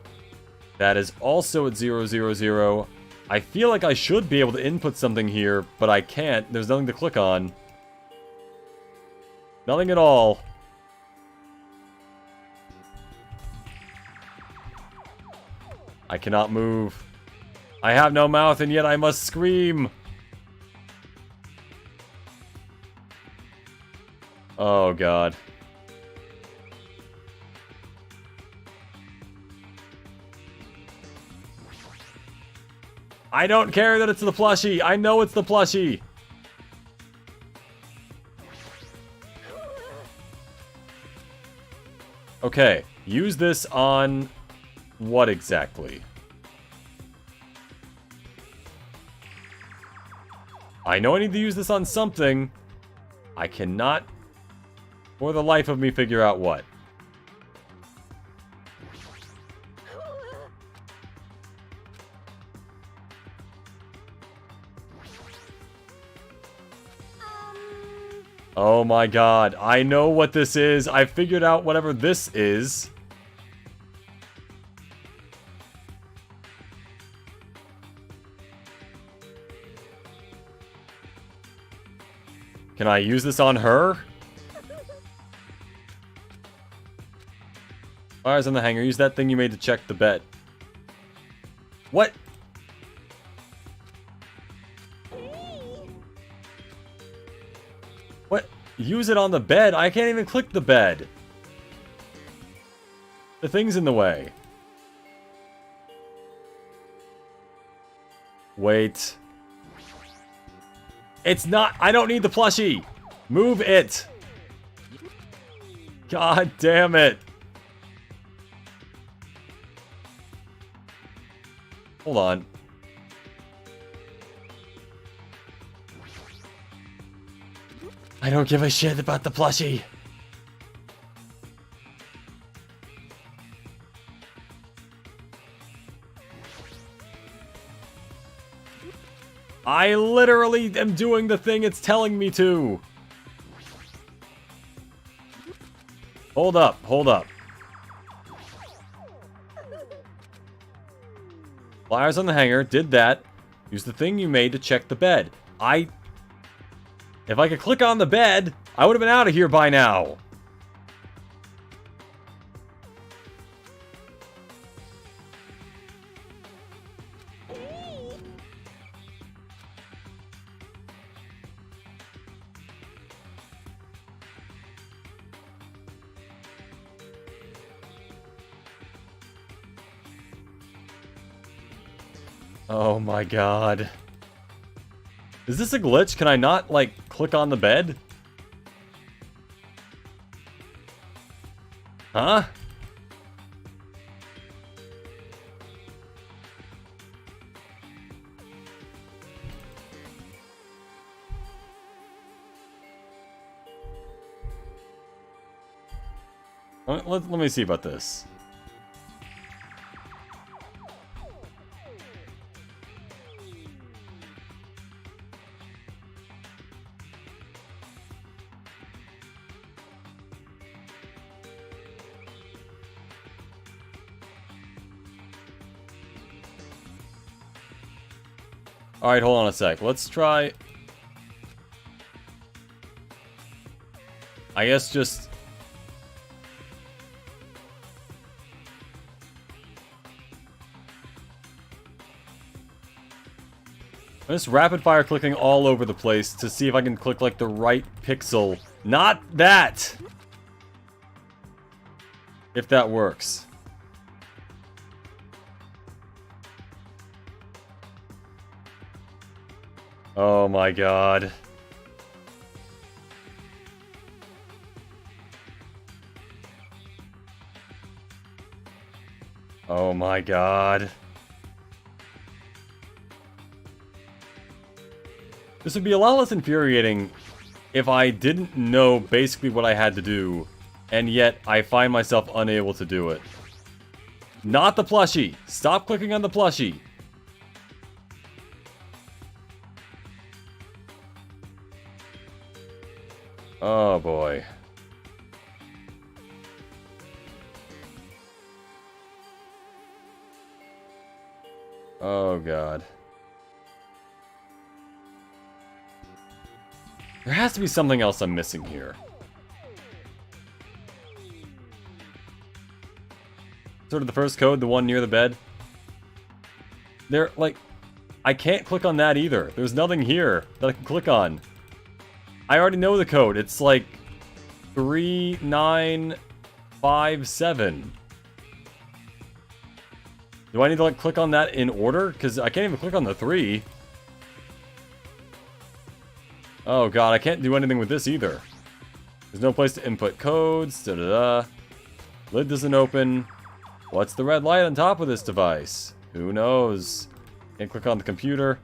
That is also at 000. I feel like I should be able to input something here, but I can't. There's nothing to click on. Nothing at all. I cannot move. I have no mouth, and yet I must scream. Oh, God. I don't care that it's the plushie. I know it's the plushie. Okay, use this on what exactly? I know I need to use this on something. I cannot, for the life of me, figure out what. Oh my god, I know what this is. I figured out whatever this is. Can I use this on her? Fires on the hanger. Use that thing you made to check the bed. What? What? Use it on the bed? I can't even click the bed. The thing's in the way. Wait. It's not. I don't need the plushie. Move it. God damn it. Hold on. I don't give a shit about the plushie. I literally am doing the thing it's telling me to. Hold up, hold up. Flyers on the hanger, did that. Use the thing you made to check the bed. If I could click on the bed, I would have been out of here by now. Oh my god. Is this a glitch? Can I not, like, click on the bed? Huh? Let me see about this. Alright, hold on a sec. Let's try... I guess just... I'm just rapid fire clicking all over the place to see if I can click like the right pixel. Not that! If that works. Oh my god. Oh my god. This would be a lot less infuriating if I didn't know basically what I had to do, and yet I find myself unable to do it. Not the plushie! Stop clicking on the plushie! Oh boy. Oh god. There has to be something else I'm missing here. Sort of the first code, the one near the bed. There, like, I can't click on that either. There's nothing here that I can click on. I already know the code. It's like 3957. Do I need to like click on that in order? Because I can't even click on the 3. Oh god, I can't do anything with this either. There's no place to input codes. Da-da-da. Lid doesn't open. What's the red light on top of this device? Who knows? Can't click on the computer.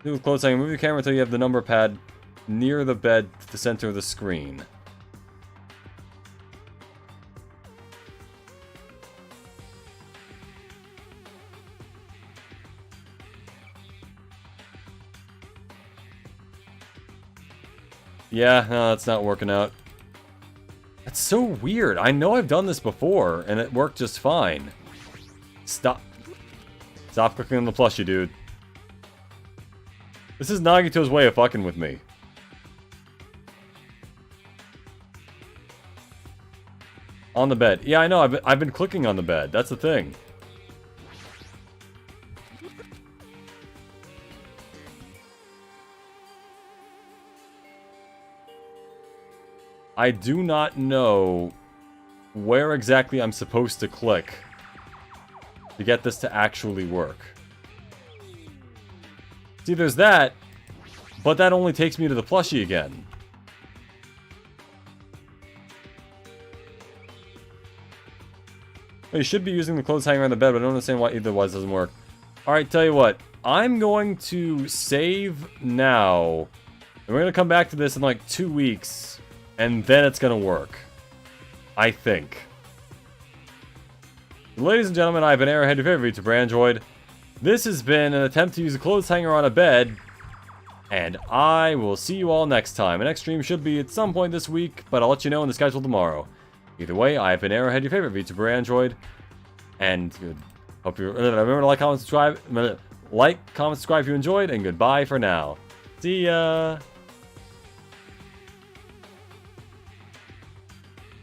Do with close hanging. Move your camera until you have the number pad near the bed to the center of the screen. Yeah, no, that's not working out. That's so weird. I know I've done this before, and it worked just fine. Stop. Stop clicking on the plushie, dude. This is Nagito's way of fucking with me. On the bed. Yeah, I know. I've been clicking on the bed. That's the thing. I do not know where exactly I'm supposed to click to get this to actually work. See, there's that, but that only takes me to the plushie again. You should be using the clothes hanger on the bed, but I don't understand why either wise doesn't work. Alright, tell you what. I'm going to save now. And we're going to come back to this in like 2 weeks. And then it's going to work. I think. Ladies and gentlemen, I've been Arrowhead, your favorite YouTuber Android. This has been an attempt to use a clothes hanger on a bed. And I will see you all next time. The next stream should be at some point this week, but I'll let you know in the schedule tomorrow. Either way, I've been Arrowhead, your favorite VTuber Android. And hope you remember to like, comment, subscribe. Like, comment, subscribe if you enjoyed, and goodbye for now. See ya!